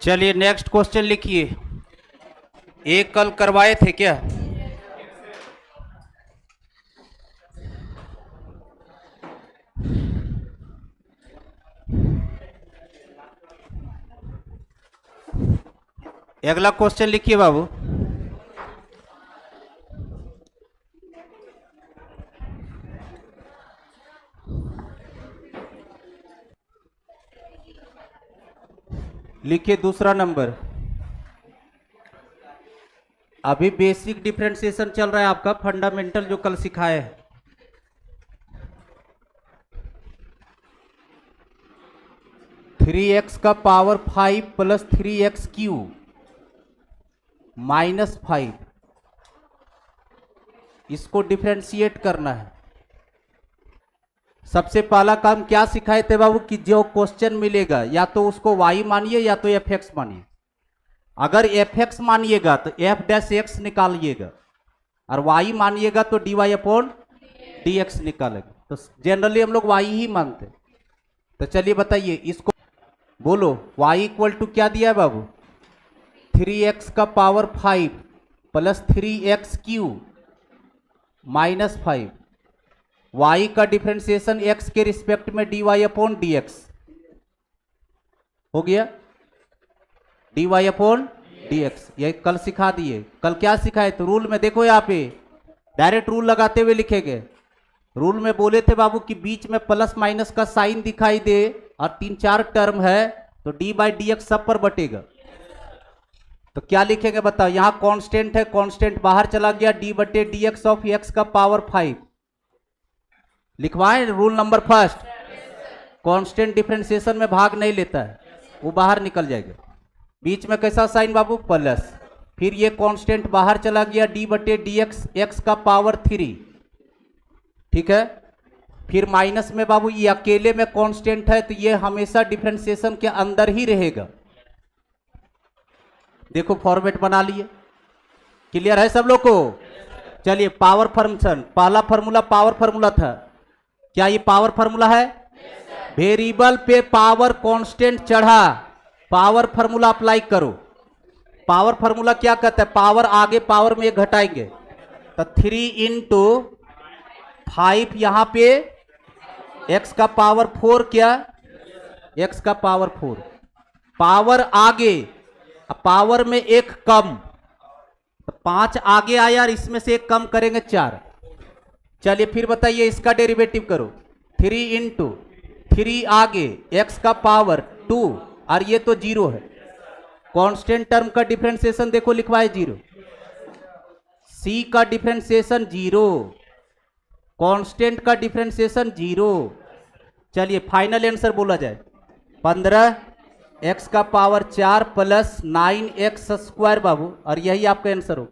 चलिए next question लिखिए। एक कल करवाए थे क्या? अगला क्वेश्चन लिखिए बाबू। लिखिए दूसरा नंबर। अभी बेसिक डिफरेंशिएशन चल रहा है आपका, फंडामेंटल जो कल सिखाए हैं। थ्री एक्स का पावर 5 प्लस 3x³ -5, इसको डिफरेंशिएट करना है। सबसे पहला काम क्या सिखाए थे बाबू कि जो क्वेश्चन मिलेगा या तो उसको y मानिए या तो fx मानिए। अगर fx मानिएगा तो f' निकालिएगा और y मानिएगा तो dy/dx निकालेगा। तो जनरली हम लोग y ही मानते। तो चलिए बताइए इसको, बोलो y इक्वल टू क्या दिया है बाबू? 3x का पावर 5 प्लस 3x³ -5, y का डिफरेंशिएशन x के रिस्पेक्ट में dy/dx हो गया, dy/dx। ये कल सिखा दिए। कल क्या सिखाए? तो रूल में देखो, यहाँ पे डायरेक्ट रूल लगाते हुए लिखेंगे। रूल में बोले थे बाबू कि बीच में प्लस माइनस का साइन दिखाई दे और 3-4 टर्म है तो dy/dx सब पर बटेगा। तो क्या लिखेंगे बताओ? यहां कांस्टेंट है, कांस्टेंट बाहर चला गया, d/dx ऑफ x का पावर 5 लिखवाएं। Rule number first, constant differentiation में भाग नहीं लेता है, वो बाहर निकल जाएगा। बीच में कैसा साइन बाबू? प्लस, फिर ये कांस्टेंट बाहर चला गया, d/dx x का पावर 3, ठीक है। फिर माइनस में बाबू ये अकेले में कांस्टेंट है तो ये हमेशा डिफरेंशिएशन के अंदर ही रहेगा। देखो फॉर्मेट बना लिए, क्लियर है सब लोग को? चलिए पावर फंक्शन, पहला फॉर्मूला पावर फॉर्मूला था। क्या ये पावर फॉर्मूला है? वेरिएबल पे पावर कांस्टेंट चढ़ा, पावर फॉर्मूला अप्लाई करो। पावर फॉर्मूला क्या कहता है? पावर आगे पावर में घटाएंगे तो 3 × 5 यहां पे x का पावर 4, क्या x का पावर 4, पावर आगे, पावर में एक कम तो 5 आगे आया और इसमें से एक कम करेंगे 4। चलिए फिर बताइए इसका डेरिवेटिव करो। 3 × 3 आगे x का पावर 2 और ये तो 0 है। कांस्टेंट टर्म का डिफरेंशिएशन देखो लिखवाए 0, c का डिफरेंशिएशन 0, कांस्टेंट का डिफरेंशिएशन 0। चलिए फाइनल आंसर बोला जाए 15x का पावर 4 प्लस 9x² बाबू, और यही आपका आंसर हो।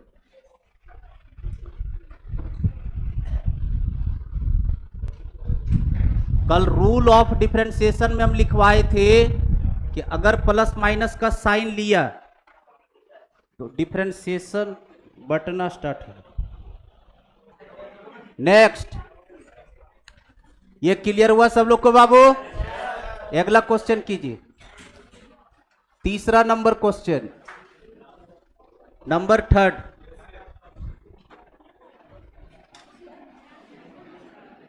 कल रूल ऑफ डिफरेंशिएशन में हम लिखवाए थे कि अगर प्लस माइनस का साइन लिया तो डिफरेंशिएशन बटना स्टार्ट है। नेक्स्ट, ये क्लियर हुआ सब लोग को बाबू? अगला क्वेश्चन कीजिए, तीसरा नंबर क्वेश्चन, नंबर 3।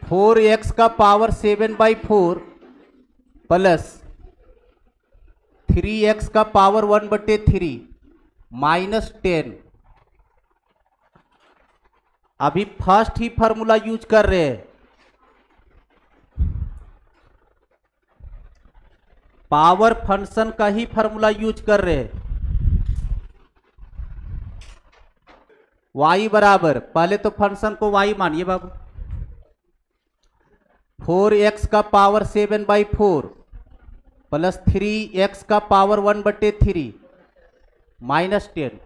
4x का पावर 7/4 प्लस 3x का पावर 1/3 -10। अभी फर्स्ट ही फॉर्मूला यूज कर रहे हैं। पावर फंक्शन का ही फॉर्मूला यूज कर रहे हैं। y बराबर, पहले तो फंक्शन को y मानिए बाबू, 4x का पावर 7/4 प्लस 3x का पावर 1/3 -10।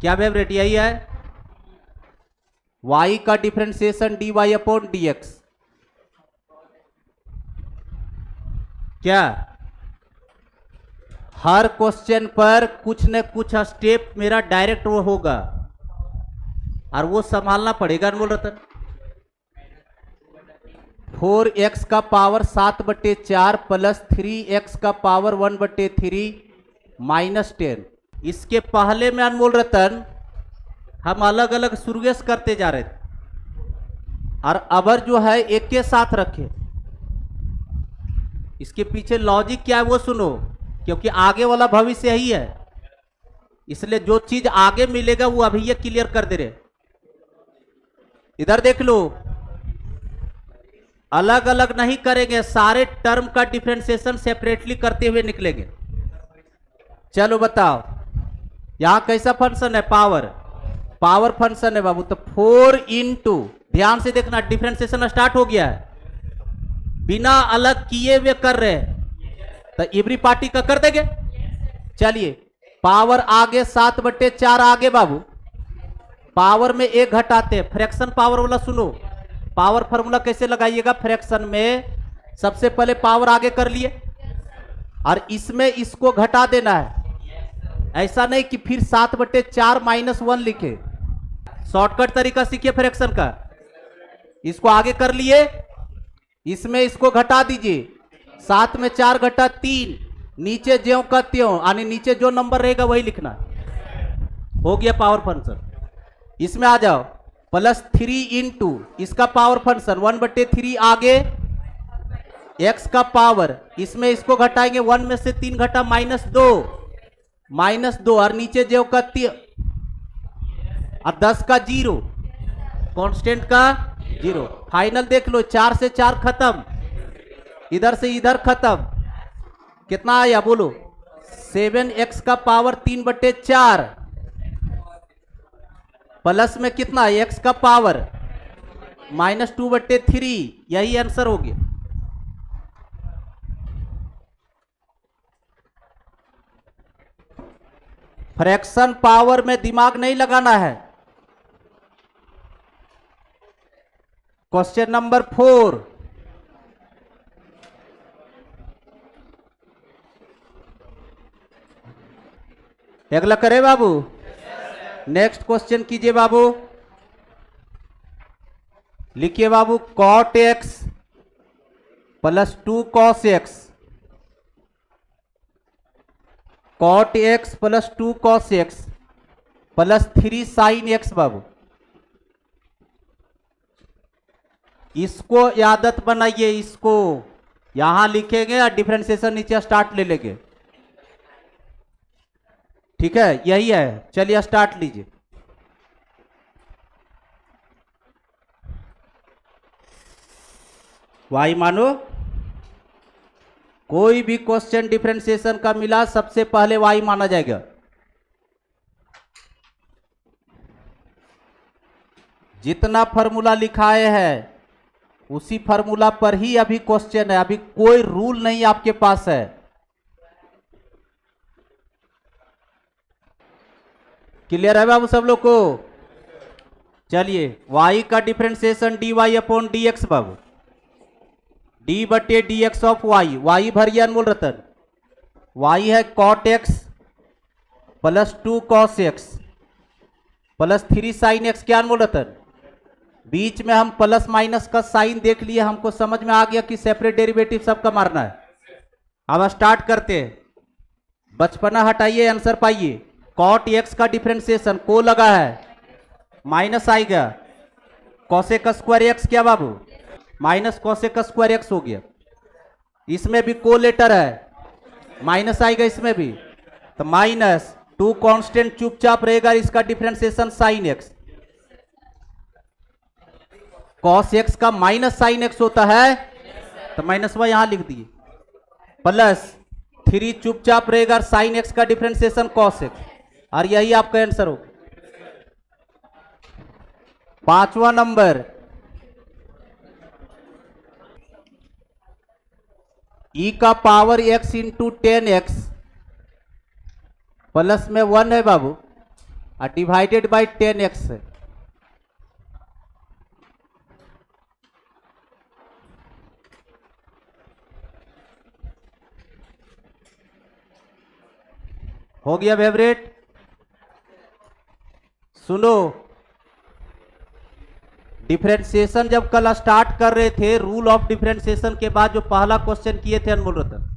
क्या वेवरेट यही है? y का डिफरेंशिएशन dy/dx। क्या हर क्वेश्चन पर कुछ न कुछ स्टेप मेरा डायरेक्ट वो होगा और वो संभालना पड़ेगा। बोल रहा था 4x का पावर 7/4 प्लस 3x का पावर 1/3 माइनस 10। इसके पहले में अनमोल रतन हम अलग अलग शुरुएस करते जा रहे थे और अबर जो है एक के साथ रखे। इसके पीछे लॉजिक क्या है वो सुनो, क्योंकि आगे वाला भविष्य यही है, इसलिए जो चीज आगे मिलेगा वो अभी ये क्लियर कर दे रहे। इधर देख लो, अलग अलग नहीं करेंगे, सारे टर्म का डिफरेंशिएशन सेपरेटली करते हुए निकलेंगे। चलो बताओ यहां कैसा फंक्शन है, पावर फंक्शन है बाबू। तो 4 इंटू, ध्यान से देखना डिफरेंशिएशन स्टार्ट हो गया है, बिना अलग किए हुए कर रहे हैं, तो इवरी पार्टी का कर देंगे। चलिए पावर आगे 7/4 आगे बाबू, पावर में एक घटाते हैं, फ्रैक्शन पावर वाला सुनो, पावर फार्मूला कैसे लगाइएगा। फ्रैक्शन में सबसे पहले पावर आगे कर लिए और इसमें इसको घटा देना है, ऐसा नहीं कि फिर 7/4 -1 लिखे। शॉर्टकट तरीका सीखिए फ्रैक्शन का, इसको आगे कर लिए, इसमें इसको घटा दीजिए, 7 में 4 घटा 3, नीचे ज्यों का त्यों, यानी नीचे जो नंबर रहेगा वही लिखना। हो गया पावर फंक्शन। इसमें आ जाओ, प्लस 3 इंटू इसका पावर फंक्शन 1/3 आगे x का पावर, इसमें इसको घटाएंगे, 1 में से 3 घटा -2 और नीचे ज्यों का त्यों और 10 का 0, कांस्टेंट का 0। फाइनल देख लो, 4 से 4 खत्म, इधर से इधर खत्म, कितना आया बोलो, 7x का पावर 3/4 प्लस में कितना x का पावर -2/3, यही आंसर हो गया। फ्रैक्शन पावर में दिमाग नहीं लगाना है। क्वेश्चन नंबर 4, अगला करे बाबू, नेक्स्ट क्वेश्चन कीजिए बाबू। लिखिए बाबू, cot x plus 2 cos x, cot x plus 2 cos x plus 3 sin x बाबू। इसको आदत बनाइए, इसको यहां लिखेंगे और डिफरेंशिएशन नीचे स्टार्ट ले लेंगे, ठीक है, यही है। चलिए स्टार्ट लीजिए। वाई मानो, कोई भी क्वेश्चन डिफरेंशिएशन का मिला सबसे पहले वाई माना जाएगा। जितना फॉर्मूला लिखाए हैं उसी फॉर्मूला पर ही अभी क्वेश्चन है, अभी कोई रूल नहीं आपके पास है। क्लियर है बाबू सब लोग को। चलिए y का differentiation dy/dx Babu, d/dx of y भरिए अनमोल रतन, y है cot x plus 2 cos x plus 3 sin x, क्या अनमोल रतन, बीच में हम प्लस माइनस का साइन देख लिए, हमको समझ में आ गया कि सेपरेट डेरिवेटिव सबका मारना है। अब स्टार्ट करते हैं, बचपना हटाइए, आंसर पाइए। cot x का डिफरेंशिएशन को लगा है, माइनस आएगा, cosec स्क्वायर x क्या बाबू, माइनस cosec स्क्वायर x हो गया। इसमें भी को लेटर है, माइनस आएगा इसमें भी, तो माइनस 2 कांस्टेंट चुपचाप रहेगा, इसका differentiation sin x, cos x का माइनस sin x होता है, तो माइनस वाई यहां लिख दिए, प्लस 3 चुपचाप रहेगा, sin x का डिफरेंशिएशन cos x, और यही आपका आंसर हो। 5वां नंबर, e का power x into 10x plus में 1 है बाबू और डिवाइडेड बाय 10x है। हो गया फेवरेट। सुनो, डिफरेंशिएशन जब कल स्टार्ट कर रहे थे, रूल ऑफ डिफरेंशिएशन के बाद जो पहला क्वेश्चन किए थे अनमोल रतन,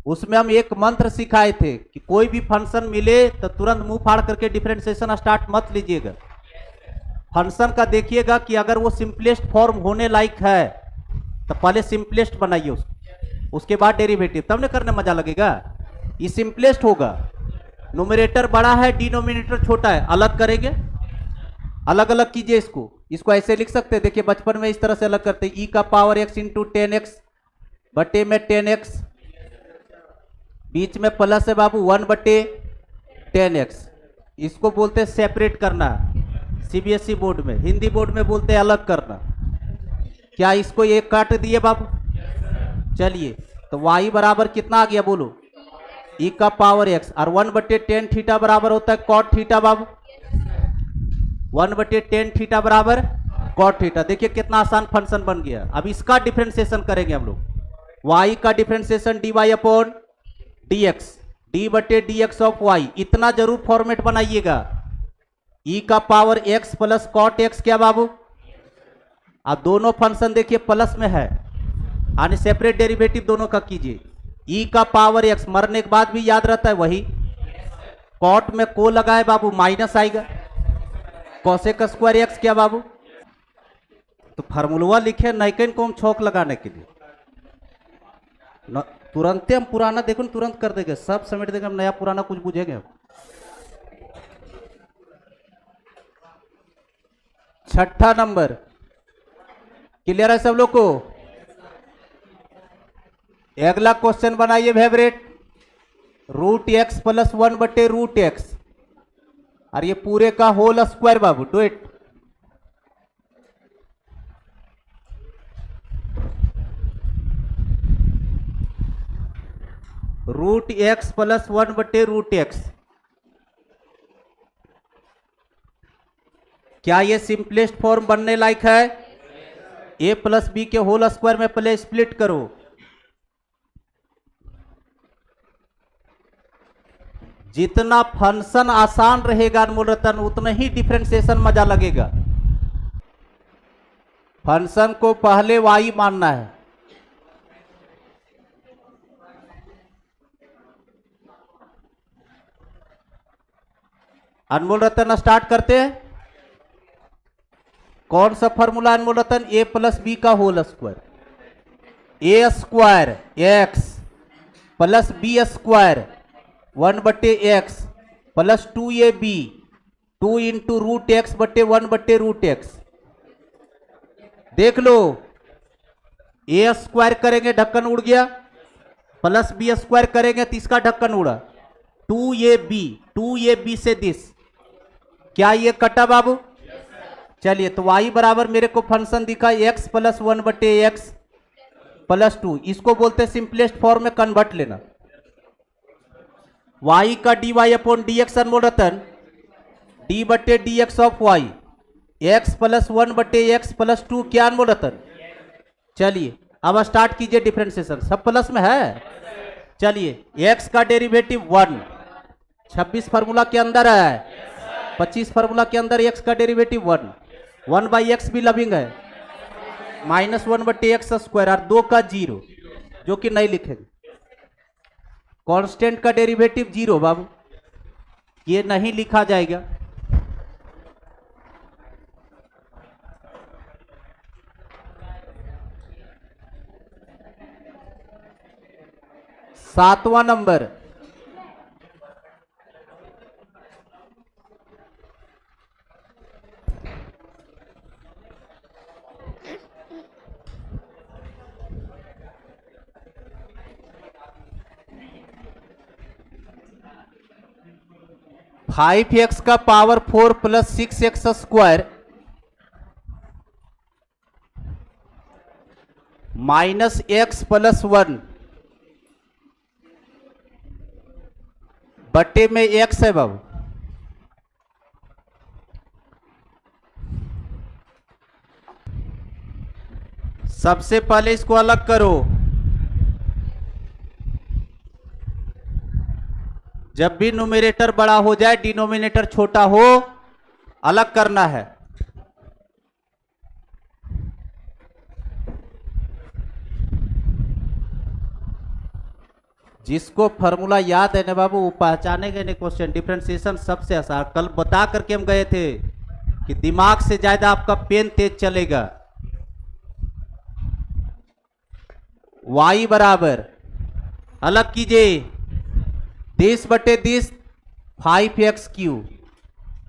उसमें हम एक मंत्र सिखाए थे कि कोई भी फंक्शन मिले तो तुरंत मुंह फाड़ करके डिफरेंशिएशन स्टार्ट मत लीजिएगा। फंक्शन का देखिएगा कि अगर वो सिंपलेस्ट फॉर्म होने लायक है तो पहले सिंपलेस्ट बनाइए उसके बाद डेरिवेटिव, तब न करने मजा लगेगा। ये सिंपलेस्ट होगा, न्यूमरेटर बड़ा है डिनोमिनेटर छोटा है, अलग करेंगे, अलग अलग कीजिए। इसको ऐसे लिख सकते हैं, देखिए बचपन में इस तरह से अलग करते हैं, ई का पावर x इंटू 10x बटे में 10x, बीच में प्लस है बाबू 1 बटे 10x। इसको बोलते हैं सेपरेट करना, सीबीएसई बोर्ड में। हिंदी बोर्ड में बोलते हैं अलग करना। क्या इसको ये काट दिए बाबू? चलिए, तो y बराबर कितना आ गया बोलो, ई का पावर x, और 1 बटे 10 थीटा बराबर होता है कॉट थीटा बाबू। 1 बटे 10 थीटा बराबर कॉट थीटा। देखिए कितना आसान फंक्शन बन गया। अब इसका डिफरेंशिएशन करेंगे हम लोग। y का differentiation dy upon dx, d बटे dx ऑफ y। इतना जरूर फॉर्मेट बनाइएगा, e का power x plus cot x क्या बाबू। अब दोनों फंक्शन देखिए प्लस में है, यानी सेपरेट डेरिवेटिव दोनों का कीजिए। e का पावर x मरने के बाद भी याद रहता है वही, कॉट में को लगाए बाबू माइनस आएगा, कोसेक स्क्वायर एक्स क्या बाबू। तो फार्मूला लिखे नाइकन को हम छौक लगाने के लिए, तुरंत हम पुराना देखो तुरंत कर देंगे, सब समेट देंगे, हम नया पुराना कुछ बुझेंगे। छठा नंबर क्लियर है सब लोग को? अगला क्वेश्चन बनाइए फेवरेट, रूट एक्स प्लस 1 बटे रूट एक्स, और ये पूरे का होल स्क्वायर बाबू। Do it. Root x plus 1 बटे रूट एक्स, क्या ये सिंपलेस्ट फॉर्म बनने लायक है? ए प्लस बी के होल स्क्वायर में पहले स्प्लिट करो। जितना फंक्शन आसान रहेगा अनमोल रतन, उतना ही डिफरेंशिएशन मजा लगेगा। फंक्शन को पहले y मानना है, अनमोल रतन स्टार्ट करते हैं। कौन सा फॉर्मूला अनमोल रतन? ए प्लस बी का whole square, a square x plus b square 1 बटे x plus 2ab 2 into root x बटे 1 बटे रूट एक्स। देख लो, ए स्क्वायर करेंगे ढक्कन उड़ गया, प्लस बी स्क्वायर करेंगे तो इसका ढक्कन उड़ा, 2ab से दिस, क्या ये कटा बाबू? चलिए, तो y बराबर मेरे को फंक्शन दिखा x प्लस 1 बटे एक्स प्लस 2, इसको बोलते हैं सिंपलेस्ट फॉर्म में कन्वर्ट लेना। y का dy अपॉन dx अनमोल रतन, d बटे dx of y, x plus 1 बटे एक्स प्लस 2 क्या अनमोल रतन। चलिए अब स्टार्ट कीजिए डिफरेंशिएशन, सब प्लस में है। चलिए, x का डेरिवेटिव 1, 26 फार्मूला के अंदर है, 25 फार्मूला के अंदर x का डेरिवेटिव 1 बाई एक्स भी लविंग है, माइनस 1 बटे एक्स स्क्वायर, और 2 का 0 जो कि नहीं लिखेंगे। कांस्टेंट का डेरिवेटिव 0 बाबू, ये नहीं लिखा जाएगा। सातवां नंबर, फाइव एक्स का power 4 plus 6x square minus x plus 1 बटे में x है बाबू। सबसे पहले इसको अलग करो, जब भी न्यूमरेटर बड़ा हो जाए डिनोमिनेटर छोटा हो, अलग करना है। जिसको फॉर्मूला याद है ना बाबू वो पहचानेंगे नहीं क्वेश्चन। डिफरेंशिएशन सबसे आसान, कल बता करके हम गए थे कि दिमाग से ज्यादा आपका पेन तेज चलेगा। y बराबर अलग कीजिए 10/10 5x³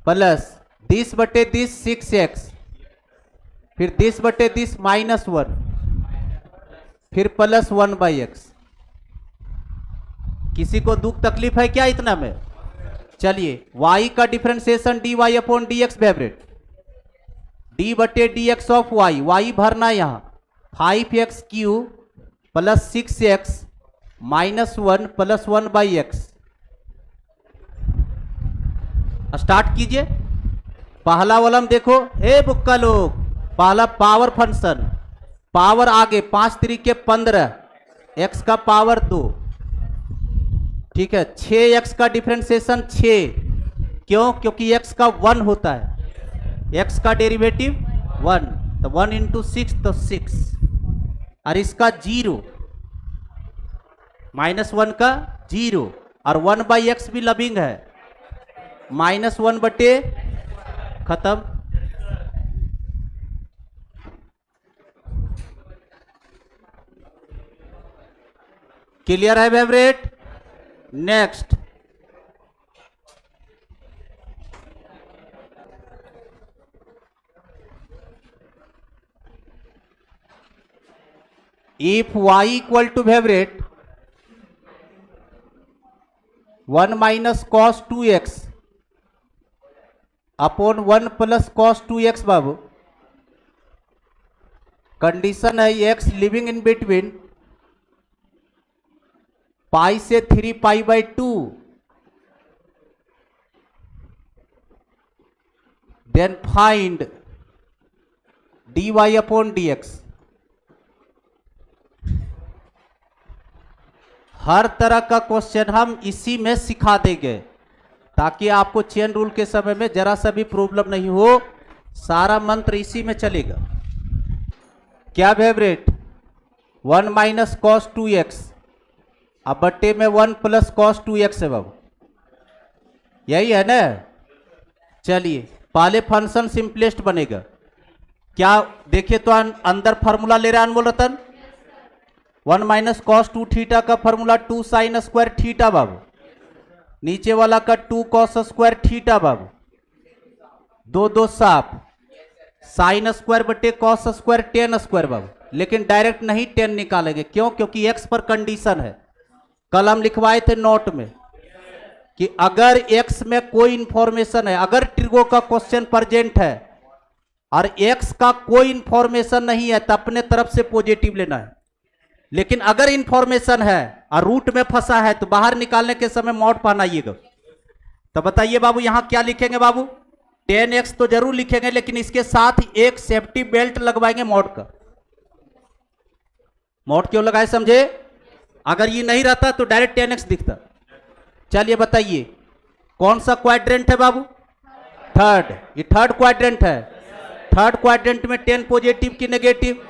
प्लस 10/10 6x, फिर 10/10 -1, फिर प्लस 1/x। किसी को दुख तकलीफ है क्या इतना में? चलिए y का differentiation dy/dx favourite, d/dx of y भरना यहां 5x³ plus 6x -1 plus 1/x। Start कीजिए। पहला वाला में देखो, हे बुक्का लोग, पहला पावर फंक्शन, पावर आगे 5 3 15, x का पावर 2, ठीक है। 6x का डिफरेंशिएशन 6, क्यों? क्योंकि x का 1 होता है, x का डेरिवेटिव 1, तो 1 × 6 तो 6, और इसका 0 -1 का 0, और 1/x भी लविंग है, -1 खत्म। क्लियर है favourite? Next, if y equal to favourite 1 - cos 2x upon 1 + cos 2x बाबू, कंडीशन है x living in between pi से 3π/2, देन फाइंड dy/dx। हर तरह का क्वेश्चन हम इसी में सिखा देंगे ताकि आपको चेन रूल के समय में जरा सा भी प्रॉब्लम नहीं हो। सारा मंत्र इसी में चलेगा। क्या फेवरेट? 1 - cos 2x अब बट्टे में 1 + cos 2x है बाबू, यही है ना। चलिए पहले फंक्शन सिंपलेस्ट बनेगा। क्या देखिए तो अंदर फार्मूला ले रहा है अनमोल रतन। 1 - cos 2θ का फार्मूला 2 sin² θ बाबू, नीचे वाला का 2 cos² θ बाबू, 2 2 साफ, sin² / cos² tan² बाबू। लेकिन डायरेक्ट नहीं 10 निकालेंगे, क्यों? क्योंकि x पर कंडीशन है। कल हम लिखवाए थे नोट में कि अगर x में कोई इंफॉर्मेशन है, अगर ट्रिगो का क्वेश्चन प्रेजेंट है और x का कोई इंफॉर्मेशन नहीं है तो अपने तरफ से पॉजिटिव लेना है। लेकिन अगर इंफॉर्मेशन है और रूट में फंसा है तो बाहर निकालने के समय मॉड पहनाइएगा। तो बताइए बाबू यहां क्या लिखेंगे बाबू? 10x तो जरूर लिखेंगे, लेकिन इसके साथ एक सेफ्टी बेल्ट लगवाएंगे मॉड का। मॉड क्यों लगाए समझे? अगर ये नहीं रहता तो डायरेक्ट 10x दिखता। चलिए बताइए कौन सा क्वाड्रेंट है बाबू? थर्ड। ये थर्ड क्वाड्रेंट है। थर्ड क्वाड्रेंट में 10 पॉजिटिव की नेगेटिव,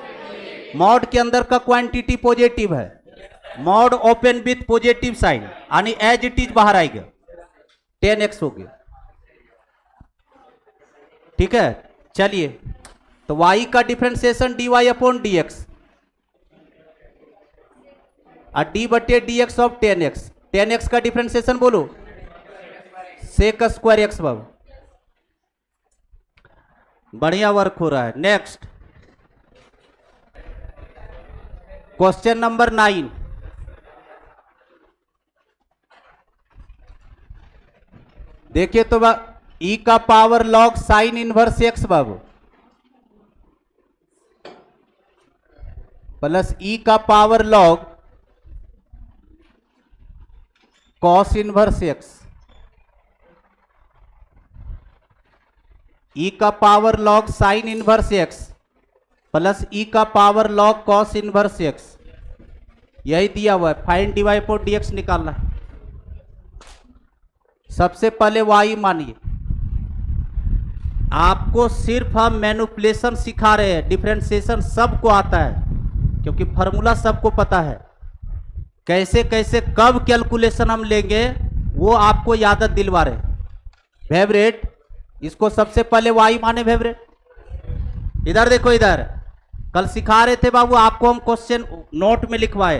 मॉड के अंदर का क्वांटिटी पॉजिटिव है, mod open with positive sign, यानी एज इट इज बाहर आएगा, 10x हो गया। ठीक है। चलिए तो y का डिफरेंशिएशन dy/dx और d/dx ऑफ 10x। 10x का डिफरेंशिएशन बोलो sec² x बाबू। बढ़िया वर्क हो रहा है। Next question number 9। देखिए तो e का power log sin inverse x बाबू प्लस e का power log cos inverse x, e का power log sin inverse x plus e का power log cos inverse x, यही दिया हुआ है। फाइंड dy/dx निकालना है। सबसे पहले y मानिए, आपको सिर्फ हम मैनिपुलेशन सिखा रहे हैं, डिफरेंशिएशन सबको आता है क्योंकि फॉर्मूला सबको पता है। कैसे कैसे कब कैलकुलेशन हम लेंगे वो आपको याद दिलवा रहे। फेवरेट, इसको सबसे पहले वाई माने फेवरेट। इधर देखो, इधर कल सिखा रहे थे बाबू आपको, हम क्वेश्चन नोट में लिखवाए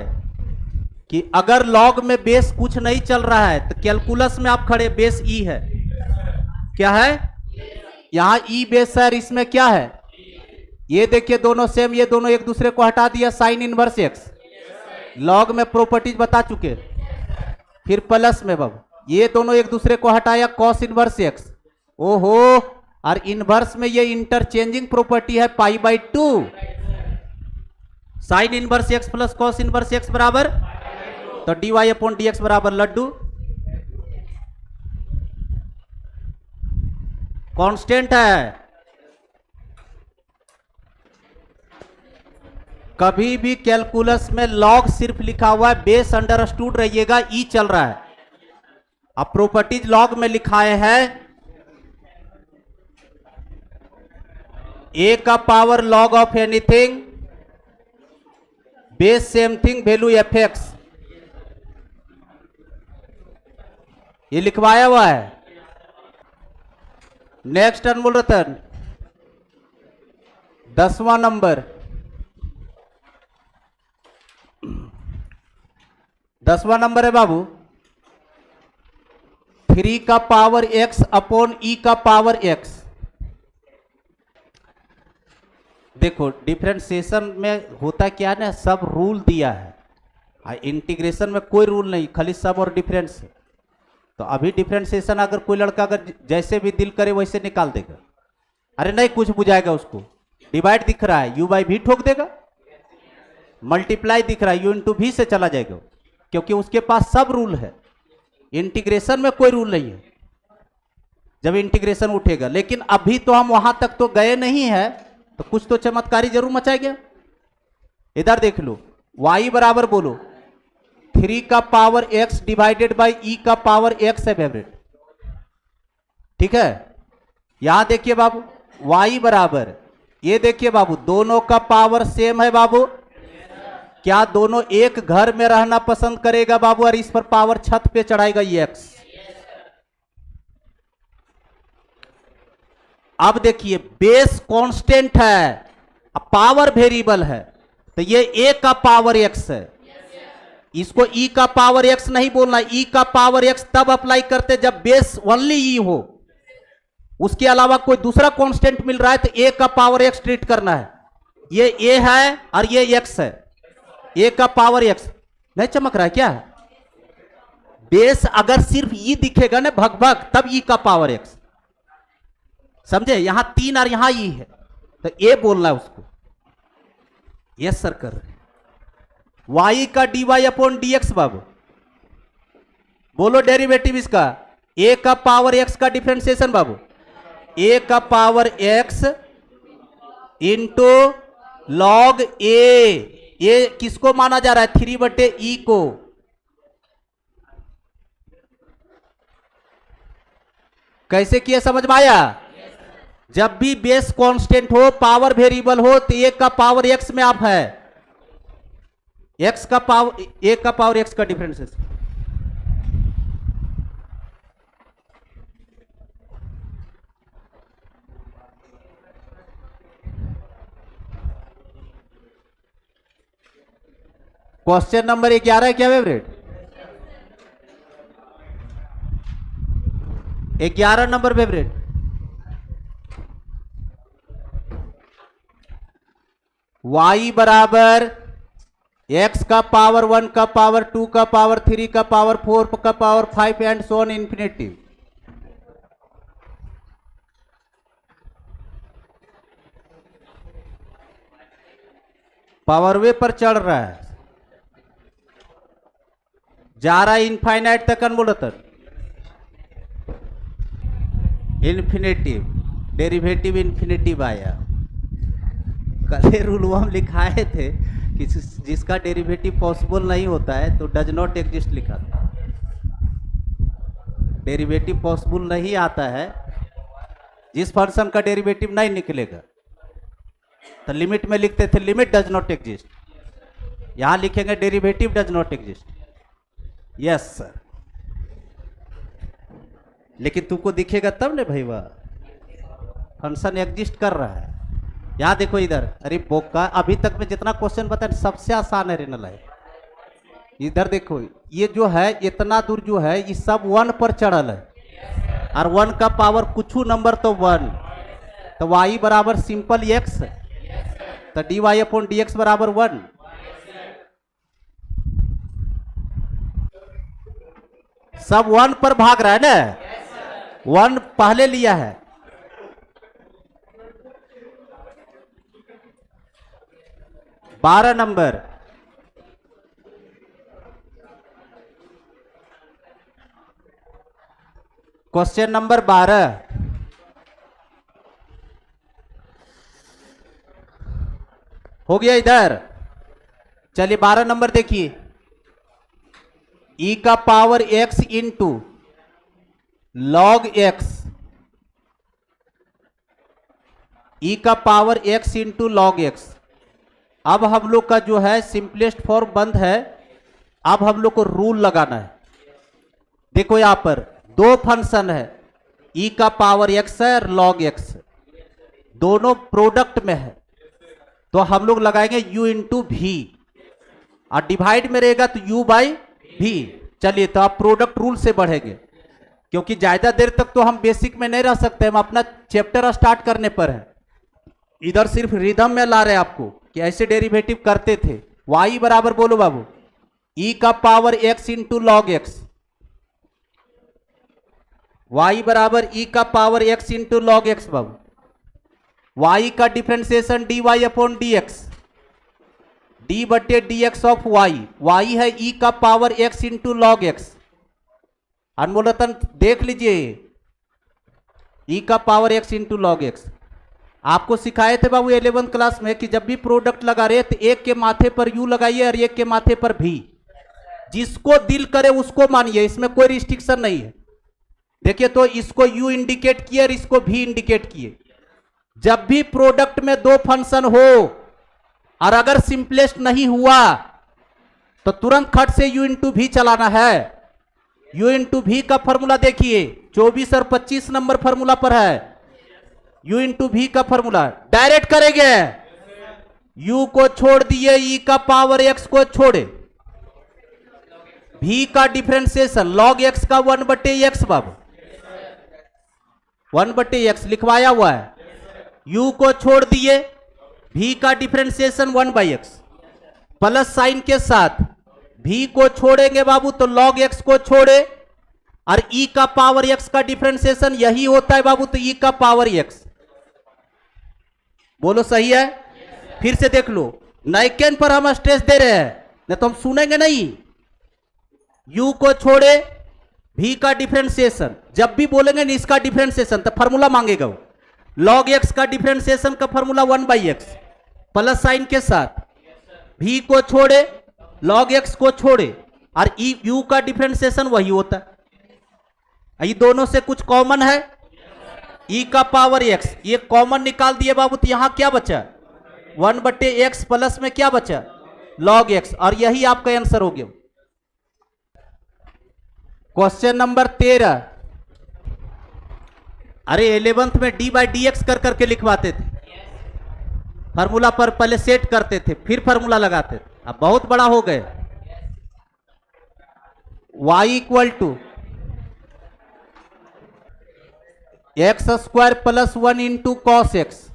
कि अगर लॉग में बेस कुछ नहीं चल रहा है तो कैलकुलस में आप खड़े, बेस ई है, क्या है यहां ई बेस है, इसमें क्या है, ये देखिए दोनों सेम, ये दोनों एक दूसरे को हटा दिया, साइन इनवर्स एक्स, लॉग में प्रॉपर्टीज बता चुके। फिर प्लस में बाबू ये दोनों एक दूसरे को हटाया, कॉस इनवर्स एक्स, ओहो, और इनवर्स में ये इंटरचेंजिंग प्रॉपर्टी है pi by 2, sine inverse x plus cos inverse x बराबर, तो d y upon d x बराबर लड्डू, कांस्टेंट है। कभी भी कैलकुलस में लॉग सिर्फ लिखा हुआ है, बेस अंडरस्टूड रहिएगा, ई चल रहा है। अब प्रॉपर्टीज लॉग में लिखाए हैं, ए का power log of anything, base same thing, value F x, ये लिखवाया हुआ है। नेक्स्ट अनमोल रतन 10वां नंबर, 10वां नंबर है बाबू, 3 का पावर एक्स अपॉन ई का पावर एक्स। देखो डिफरेंशिएशन में होता क्या है ना, सब रूल दिया है, इंटीग्रेशन में कोई रूल नहीं, खाली सब और डिफरेंस। तो अभी डिफरेंशिएशन अगर कोई लड़का अगर जैसे भी दिल करे वैसे निकाल देगा, अरे नहीं कुछ बुझाएगा उसको, डिवाइड दिख रहा है यू बाई भी ठोक देगा, मल्टीप्लाई दिख रहा है यू इंटू भी से चला जाएगा, क्योंकि उसके पास सब रूल है। इंटीग्रेशन में कोई रूल नहीं है, जब इंटीग्रेशन उठेगा। लेकिन अभी तो हम वहां तक तो गए नहीं है, तो कुछ तो चमत्कारी जरूर मचाएगा। इधर देख लो, y बराबर बोलो 3 का power x divided by e का पावर x है फेवरेट, ठीक है। यहां देखिए बाबू y बराबर, ये देखिए बाबू दोनों का पावर सेम है बाबू, क्या दोनों एक घर में रहना पसंद करेगा बाबू, और इस पर पावर छत पे चढ़ाएगा ये x। अब देखिए बेस कांस्टेंट है, अब पावर वेरिएबल है, तो ये a का पावर x है, इसको e का पावर x नहीं बोलना, e का पावर x तब अप्लाई करते जब बेस ओनली e हो, उसके अलावा कोई दूसरा कांस्टेंट मिल रहा है तो a का पावर x ट्रीट करना है। ये a है और ये x है, a का पावर x नहीं चमक रहा है क्या, बेस अगर सिर्फ e दिखेगा ना भग भग, तब e का पावर x, समझे, यहां 3 और यहां e है, तो a बोलना है उसको। यस सर कर रहे, y का dy अपॉन dx बाबू, बोलो डेरिवेटिव इसका, a का पावर x का डिफरेंशिएशन बाबू, a का power x into log a, ये किसको माना जा रहा है 3/e को, कैसे किया समझ में आया। जब भी बेस कांस्टेंट हो, पावर वेरिएबल हो, तो a का पावर x में आप है, x का पावर a का पावर x का डिफरेंशिएशन। क्वेश्चन नंबर 11 है क्या फेवरेट, 11 नंबर फेवरेट। y बराबर x का पावर 1 का पावर 2 का पावर 3 का पावर 4 का power 5 and so on infinity. Power वे पर चढ़ रहा है, जा रहा है इनफाइनाइट तक, अनबोलतर इन्फिनेटिव, डेरिवेटिव इन्फिनेटिव आया। कल रूल हम लिखाए थे कि जिसका डेरिवेटिव पॉसिबल नहीं होता है तो डज नॉट एग्जिस्ट लिखा था। डेरिवेटिव पॉसिबल नहीं आता है, जिस फंक्शन का डेरिवेटिव नहीं निकलेगा तो लिमिट में लिखते थे लिमिट डज नॉट एग्जिस्ट। यहां लिखेंगे derivative does not exist. Yes sir, लेकिन तुमको दिखेगा तब ना भाई, वह फंक्शन एग्जिस्ट कर रहा है। यहां देखो इधर, अरे बोका, अभी तक में जितना क्वेश्चन बताया सबसे आसान है रेनल है। इधर देखो, ये जो है इतना दूर जो है ये सब 1 पर चढ़ल है, और 1 का पावर कुछ नंबर तो 1, तो y बराबर सिंपल x, तो dy अपॉन dx बराबर 1। सब 1 पर भाग रहा है ना, 1 पहले लिया है। बारह नंबर, क्वेश्चन नंबर 12, हो गया इधर। चलिए 12 नंबर देखिए, e का power x into log x, e का power x into log x। अब हम लोग का जो है सिंपलेस्ट फॉर्म बंद है, अब हम लोग को रूल लगाना है। देखो यहां पर दो फंक्शन है, e का पावर x है और log x, दोनों प्रोडक्ट में है, तो हम लोग लगाएंगे u इंटू भी, और डिवाइड में रहेगा तो u बाई भी। चलिए तो आप प्रोडक्ट रूल से बढ़ेंगे, क्योंकि ज्यादा देर तक तो हम बेसिक में नहीं रह सकते, हम अपना चैप्टर स्टार्ट करने पर है। इधर सिर्फ रिदम में ला रहे हैं आपको कि ऐसे डेरिवेटिव करते थे। y बराबर बोलो बाबू, e का power x into log x, y बराबर e का power x into log x बाबू। y का differentiation dy upon dx, d बटे dx ऑफ y, y है e का power x into log x. अनमोल रतन देख लीजिए, e का power x into log x. आपको सिखाए थे बाबू 11th क्लास में कि जब भी प्रोडक्ट लगा रहे तो एक के माथे पर u लगाइए और एक के माथे पर भी, जिसको दिल करे उसको मानिए, इसमें कोई रिस्ट्रिक्शन नहीं है। देखिए तो इसको u इंडिकेट किए और इसको भी इंडिकेट किए। जब भी प्रोडक्ट में दो फंक्शन हो और अगर सिंपलेस्ट नहीं हुआ तो तुरंत खट से u इंटू भी चलाना है। u इंटू भी का फॉर्मूला देखिए 24 और 25 नंबर फॉर्मूला पर है। u इंटू भी का फॉर्मूला डायरेक्ट करेंगे, u को छोड़ दिए, e का पावर x को छोड़े, भी का डिफरेंशिएशन लॉग x का 1 बटे x बाबू, 1 बटे x लिखवाया हुआ है। u को छोड़ दिए, भी का differentiation 1 by x, plus sign के साथ भी को छोड़ेंगे बाबू तो लॉग x को छोड़े, और e का पावर x का डिफरेंशिएशन यही होता है बाबू, तो e का पावर x। बोलो सही है? फिर से देख लो, नाइकेन पर हम स्ट्रेस दे रहे हैं, नहीं तो हम सुनेंगे नहीं। u को छोड़े, भी का डिफरेंशिएशन, जब भी बोलेंगे नहीं इसका डिफरेंशिएशन तो फार्मूला मांगेगा वो। लॉग x का डिफरेंशिएशन का formula 1 by x, plus sign के साथ, भी को छोड़े, लॉग x को छोड़े, और u का डिफरेंशिएशन वही होता है। ये दोनों से कुछ कॉमन है, e का पावर x, ये कॉमन निकाल दिए बाबू, तो यहां क्या बचा 1 बटे एक्स, प्लस में क्या बचा लॉग x, और यही आपका आंसर हो गया। क्वेश्चन नंबर 13, अरे 11th में d बाई डी एक्स कर करके लिखवाते थे, फार्मूला पर पहले सेट करते थे फिर फार्मूला लगाते थे, अब बहुत बड़ा हो गए। y equal to x square plus 1 into cos x,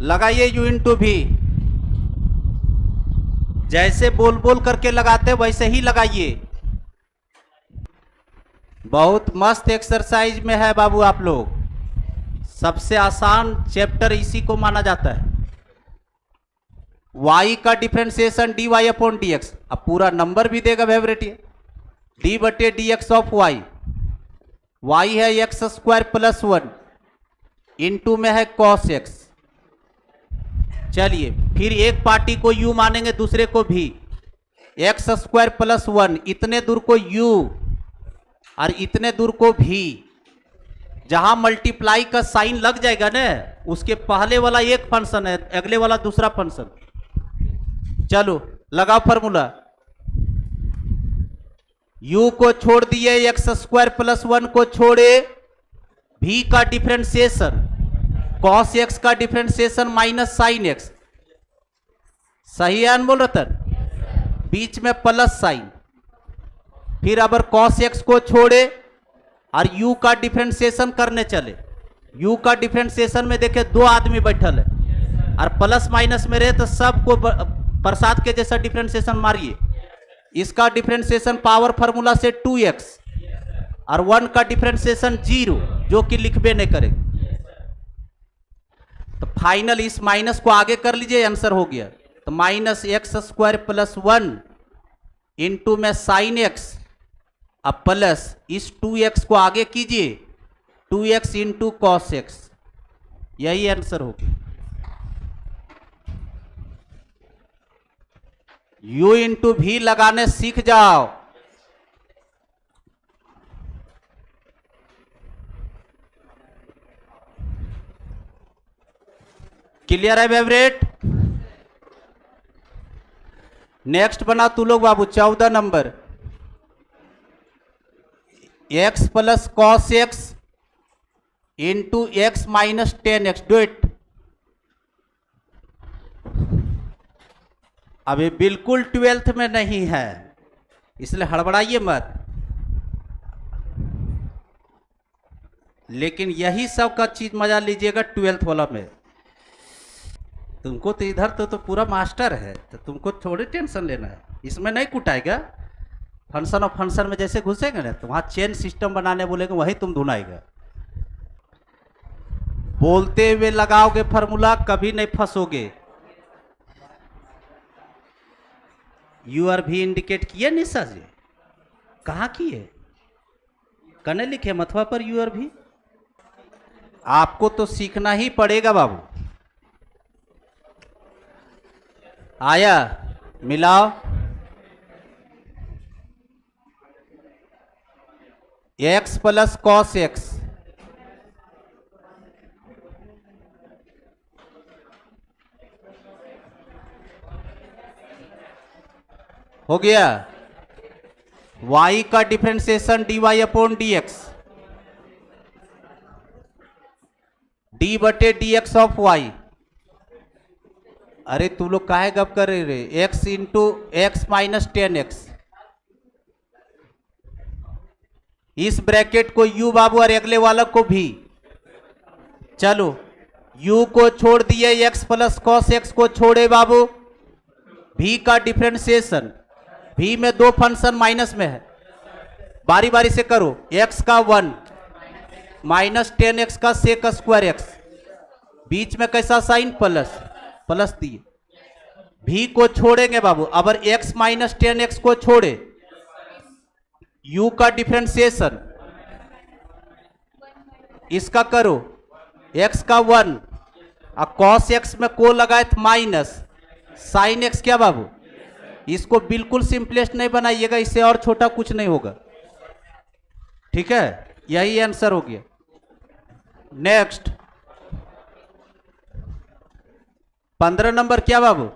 लगाइए u इंटू भी, जैसे बोल बोल करके लगाते वैसे ही लगाइए। बहुत मस्त एक्सरसाइज में है बाबू आप लोग, सबसे आसान चैप्टर इसी को माना जाता है। y का डिफरेंशिएशन dy अपॉन dx, अब पूरा नंबर भी देगा वेवरेटी, d बटे dx ऑफ y, y है एक्स स्क्वायर प्लस 1 इंटू में है कॉस x। चलिए फिर एक पार्टी को u मानेंगे, दूसरे को भी, एक्स स्क्वायर प्लस 1, इतने दूर को u और इतने दूर को भी। जहां मल्टीप्लाई का साइन लग जाएगा ना, उसके पहले वाला एक फंक्शन है, अगले वाला दूसरा फंक्शन, चलो लगाओ फॉर्मूला। u को छोड़ दिए, एक्स स्क्वायर प्लस 1 को छोड़े, v का डिफरेंशिएशन cos x का डिफरेंशिएशन माइनस साइन एक्स। सही है अनमोल रतन? बीच में प्लस साइन, फिर अगर cos x को छोड़े और u का डिफरेंशिएशन करने चले। u का डिफरेंशिएशन में देखे दो आदमी बैठल है और प्लस माइनस में रहे तो सबको प्रसाद के जैसा डिफरेंशिएशन मारिए। इसका डिफरेंशिएशन पावर फार्मूला से 2x और 1 का डिफरेंशिएशन 0, जो कि लिखबे नहीं करे। तो फाइनल इस माइनस को आगे कर लीजिए, आंसर हो गया। तो minus x square plus 1 into में साइन एक्स, अब प्लस इस 2x को आगे कीजिए, 2x इंटू कॉस एक्स, यही आंसर होगा। u इंटू भी लगाने सीख जाओ। क्लियर है फेवरेट? नेक्स्ट बना तू लोग बाबू 14 number, x plus cos x into x minus 10x। Do it. अभी बिल्कुल 12th में नहीं है, इसलिए हड़बड़ाइए मत। लेकिन यही सब का चीज मजा लीजिएगा 12th वाला में। तुमको तो इधर तो पूरा मास्टर है, तो तुमको थोड़ी टेंशन लेना है, इसमें नहीं कुटाएगा। फंक्शन और फंक्शन में जैसे घुसेंगे ना, तो वहां चेन सिस्टम बनाने बोलेंगे, वही तुम ढूंढाएगा। बोलते हुए लगाओगे फॉर्मूला, कभी नहीं फंसोगे। यू आर भी इंडिकेट किए निशा जी? कहाँ किए? कने लिखे मथवा पर यू आर भी? आपको तो सीखना ही पड़ेगा बाबू। आया? मिलाओ। एक्स प्लस कॉस एक्स हो गया। y का differentiation dy upon dx, d बटे dx ऑफ y। अरे तू लोग काहे गप कर रहे? x into x minus 10x। इस ब्रैकेट को u बाबू और अगले वाला को भी। चलो u को छोड़ दिए, x प्लस कॉस एक्स को छोड़े बाबू, v का डिफरेंशिएशन, v में दो फंक्शन माइनस में है, बारी बारी से करो। x का 1 माइनस 10x का सेक स्क्वायर x, बीच में कैसा साइन प्लस, प्लस दिए। v को छोड़ेंगे बाबू, अगर x माइनस 10x को छोड़े, u का डिफरेंशिएशन इसका करो, x का 1 और cos x में को लगाए तो माइनस साइन x क्या बाबू? इसको बिल्कुल सिंपलेस्ट नहीं बनाइएगा, इससे और छोटा कुछ नहीं होगा। ठीक है, यही आंसर हो गया। नेक्स्ट 15 नंबर क्या बाबू?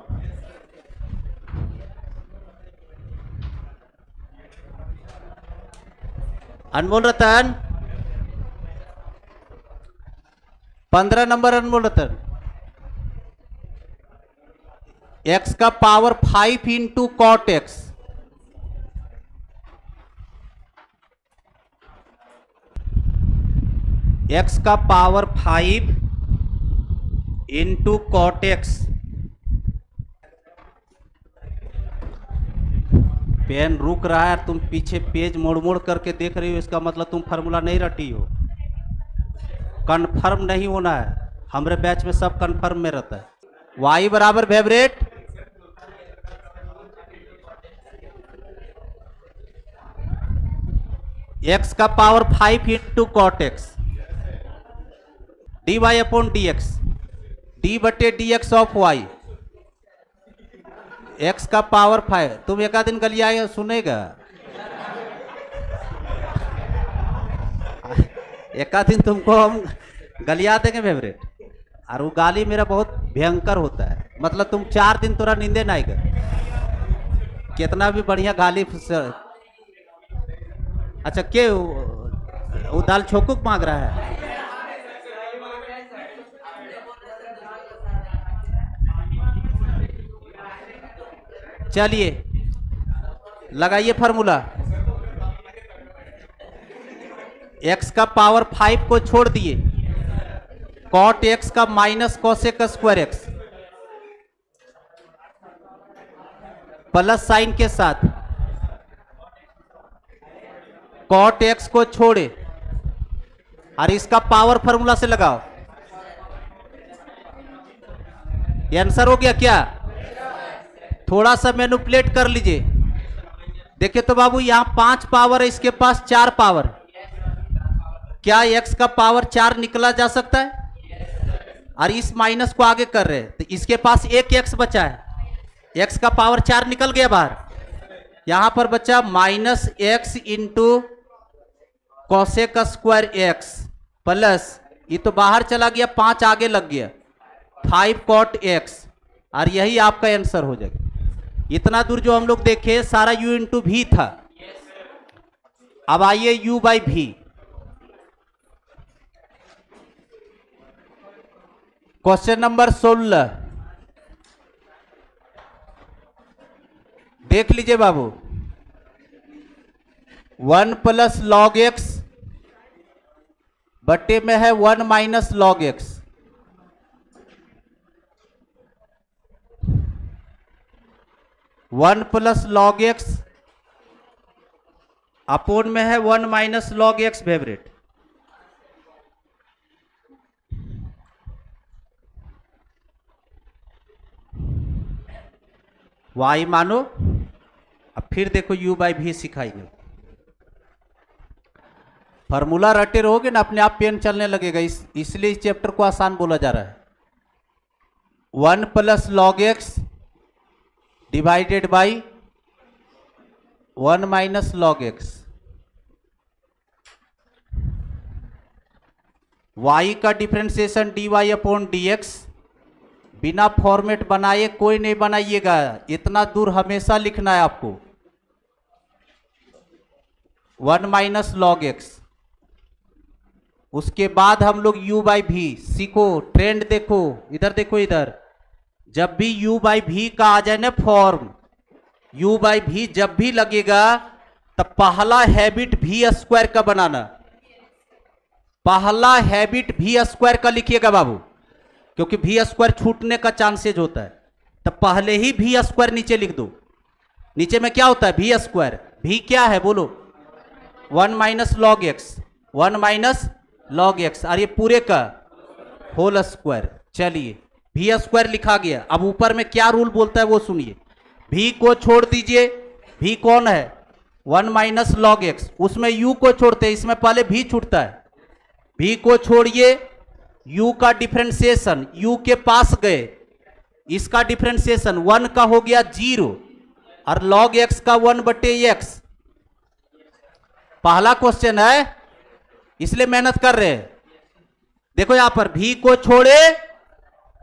अनमोल रतन, 15 नंबर अनमोल रतन। x का power 5 into cot x, x का power 5 into cot x. Pen रुक रहा है, तुम पीछे पेज मोड़ मोड़ करके देख रही हो, इसका मतलब तुम फार्मूला नहीं रटी हो। कन्फर्म नहीं होना है, हमारे बैच में सब कन्फर्म में रहता है। y बराबर फेवरेट x का power 5 into cot x, dy upon dx, d बटे dx ऑफ y, x का पावर 5। तुम एक दिन गलिया सुनेगा, एक दिन तुमको हम गलिया देंगे फेवरेट, और वो गाली मेरा बहुत भयंकर होता है, मतलब तुम 4 दिन तोरा नींदे नहीं आएगा। कितना भी बढ़िया गाली अच्छा के वो दाल छोकुक मांग रहा है। चलिए लगाइए फार्मूला। x का पावर 5 को छोड़ दिए, cot x का minus cosec square x plus sign के साथ cot x को छोड़े और इसका पावर फार्मूला से लगाओ। ये आंसर हो गया क्या? थोड़ा सा मैनिपुलेट कर लीजिए। देखिए तो बाबू यहां 5 पावर है, इसके पास 4 पावर। क्या x का पावर 4 निकला जा सकता है? और इस माइनस को आगे कर रहे हैं तो इसके पास एक x बचा है। x का पावर 4 निकल गया बाहर, यहां पर बचा minus x into cosec square x plus ये तो बाहर चला गया, 5 आगे लग गया 5 cot x, और यही आपका आंसर हो जाएगा। इतना दूर जो हम लोग देखे सारा u इंटू भी था। अब आइए u बाई भी। क्वेश्चन नंबर 16 देख लीजिए बाबू। 1 प्लस लॉग एक्स बट्टे में है 1 minus log x. One plus log x upon में है 1 minus log x favourite. Y मानो, अब फिर देखो u बाई भी सिखाएंगे। फार्मूला रटे रहोगे ना अपने आप पेन चलने लगेगा, इसलिए इस चैप्टर को आसान बोला जा रहा है। 1 plus log x divided by 1 minus log x. y का डिफरेंशिएशन dy अपॉन dx बिना फॉर्मेट बनाए कोई नहीं बनाइएगा, इतना दूर हमेशा लिखना है आपको। 1 माइनस लॉग एक्स, उसके बाद हम लोग u बाई भी सीखो। ट्रेंड देखो, इधर देखो, इधर जब भी u बाई भी का आ जाए ना फॉर्म, u बाई भी जब भी लगेगा तब पहला हैबिट भी स्क्वायर का बनाना। पहला हैबिट भी स्क्वायर का लिखिएगा बाबू, क्योंकि भी स्क्वायर छूटने का चांसेज होता है। तब पहले ही भी स्क्वायर नीचे लिख दो। नीचे में क्या होता है? भी स्क्वायर। भी क्या है बोलो? 1 minus log x, 1 minus log x, और ये पूरे का होल स्क्वायर। चलिए भी स्क्वायर लिखा गया। अब ऊपर में क्या रूल बोलता है वो सुनिए। भी को छोड़ दीजिए, भी कौन है? 1 माइनस लॉग एक्स, उसमें u को छोड़ते हैं, इसमें पहले भी छूटता है। भी को छोड़िए, u का डिफरेंशिएशन u के पास गए, इसका डिफरेंशिएशन 1 का हो गया 0 और log x का 1 बटे x। पहला क्वेश्चन है इसलिए मेहनत कर रहे हैं। देखो यहां पर भी को छोड़े,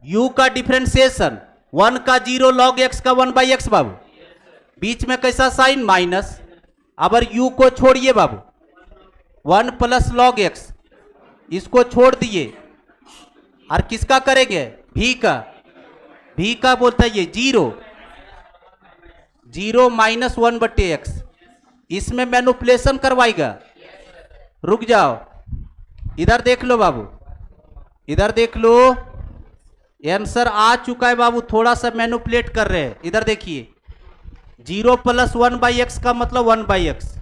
u का डिफरेंशिएशन 1 का 0 log x का 1 बाई एक्स बाबू, बीच में कैसा साइन? माइनस। अब u को छोड़िए बाबू, 1 प्लस लॉग एक्स, इसको छोड़ दिए और किसका करेंगे? भी का। भी का बोलता है ये 0 0 माइनस 1 बटे एक्स। इसमें मैनिपुलेशन करवाएगा। रुक जाओ, इधर देख लो बाबू, इधर देख लो, आंसर आ चुका है बाबू। थोड़ा सा मैनिपुलेट कर रहे हैं। इधर देखिए, 0 प्लस 1 बाई एक्स का मतलब 1 by x,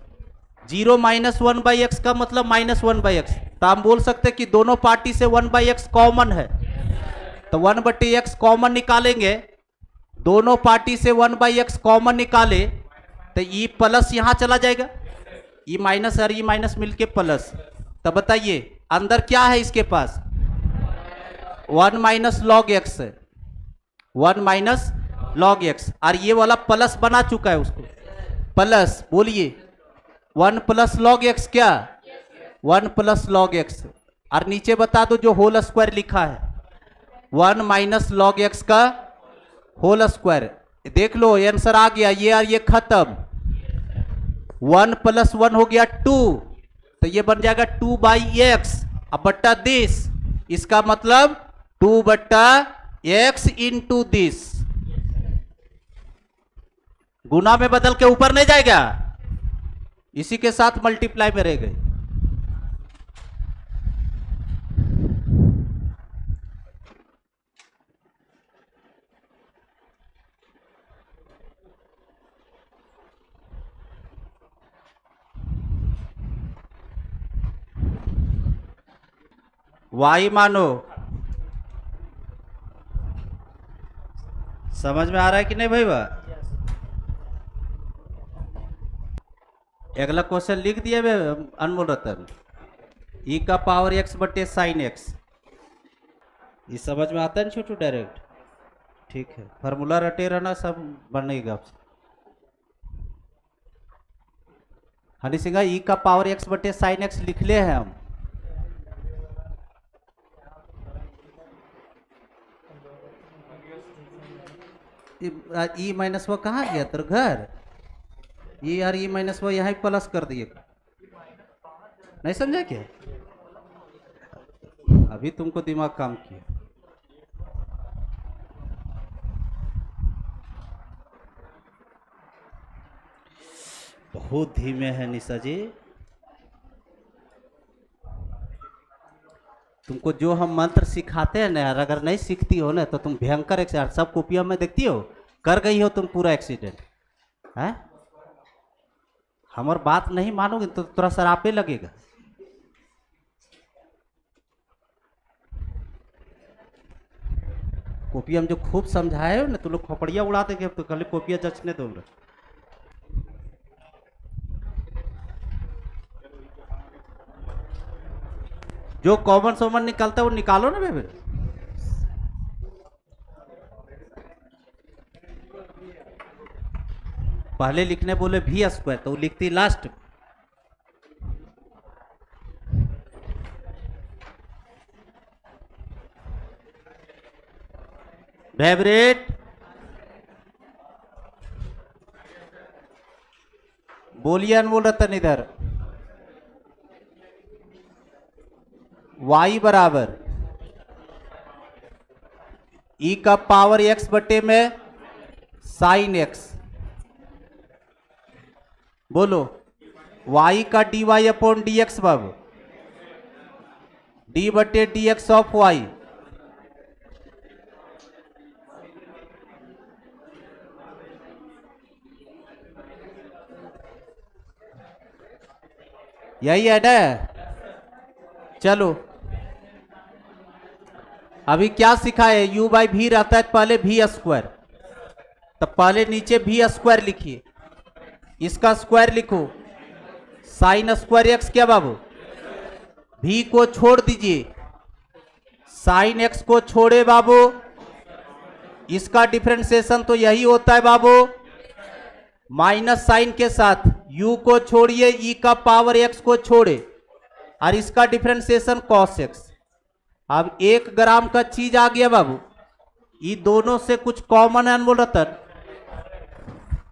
0 minus 1 by x का मतलब माइनस 1 बाई एक्स। तो हम बोल सकते हैं कि दोनों पार्टी से 1 बाई एक्स कॉमन है, तो 1 बटे एक्स कॉमन निकालेंगे। दोनों पार्टी से 1 बाई एक्स कॉमन निकाले तो ई प्लस यहां चला जाएगा, ई माइनस और ई माइनस मिलके प्लस। तो बताइए अंदर क्या है इसके पास? 1 minus log x, 1 minus log x, और ये वाला प्लस बना चुका है उसको प्लस। बोलिए 1 प्लस लॉग एक्स, क्या 1 प्लस लॉग एक्स, और नीचे बता दो जो होल स्क्वायर लिखा है 1 माइनस लॉग एक्स का होल स्क्वायर। देख लो आंसर आ गया, ये और ये खत्म। 1 + 1 हो गया 2, तो ये बन जाएगा 2/x अब बट्टा दिस, इसका मतलब 2/x इंटू दिस। गुना में बदल के ऊपर नहीं जाएगा, इसी के साथ मल्टीप्लाई में रह गए। y मानो, समझ में आ रहा है कि नहीं भाई? अगला क्वेश्चन लिख दिए अनमोल रतन, ई का पावर x बटे साइन x। ये समझ में आता है ना छोटू डायरेक्ट? ठीक है, फार्मूला रटे रहना, सब बनेगा। हनी सिंह ई का पावर x बटे साइन x लिख ले हैं हम। ई माइनस वो कहाँ गया तेरे घर? ये यार ई माइनस वो यहाँ प्लस कर दिए, नहीं समझा क्या? अभी तुमको दिमाग काम किया। बहुत धीमे है निशा जी, तुमको जो हम मंत्र सिखाते हैं ना यार, अगर नहीं सीखती हो ना तो तुम भयंकर एक्सीडेंट, सब कॉपियों में देखती हो, कर गई हो तुम पूरा एक्सीडेंट है। हमारी बात नहीं मानोगे तो थोड़ा सरापे लगेगा। कॉपिया में जो खूब समझाए हो ना, तुम लोग खोपड़िया उड़ाते कि तो कल कॉपिया जचने दो। जो कॉमन सोमन निकलता है वो निकालो ना बेबे। पहले लिखने बोले v² तो लिखती लास्ट। फेवरेट बोलिए अनमोल रतन इधर। y बराबर e का पावर x बटे में साइन x। बोलो y का dy/dx Babu, d/dx of y। यही है ना? चलो अभी क्या सीखा है, u/v रहता है पहले v², तो पहले नीचे v² लिखिए, इसका स्क्वायर लिखो, sin² x क्या बाबू, v को छोड़ दीजिए, sin x को छोड़े बाबू, इसका डिफरेंशिएशन तो यही होता है बाबू, माइनस साइन के साथ, u को छोड़िए, e का पावर x को छोड़े, और इसका डिफरेंशिएशन cos x। अब 1 ग्राम का चीज आ गया बाबू, ये दोनों से कुछ कॉमन है अनमोल रतन,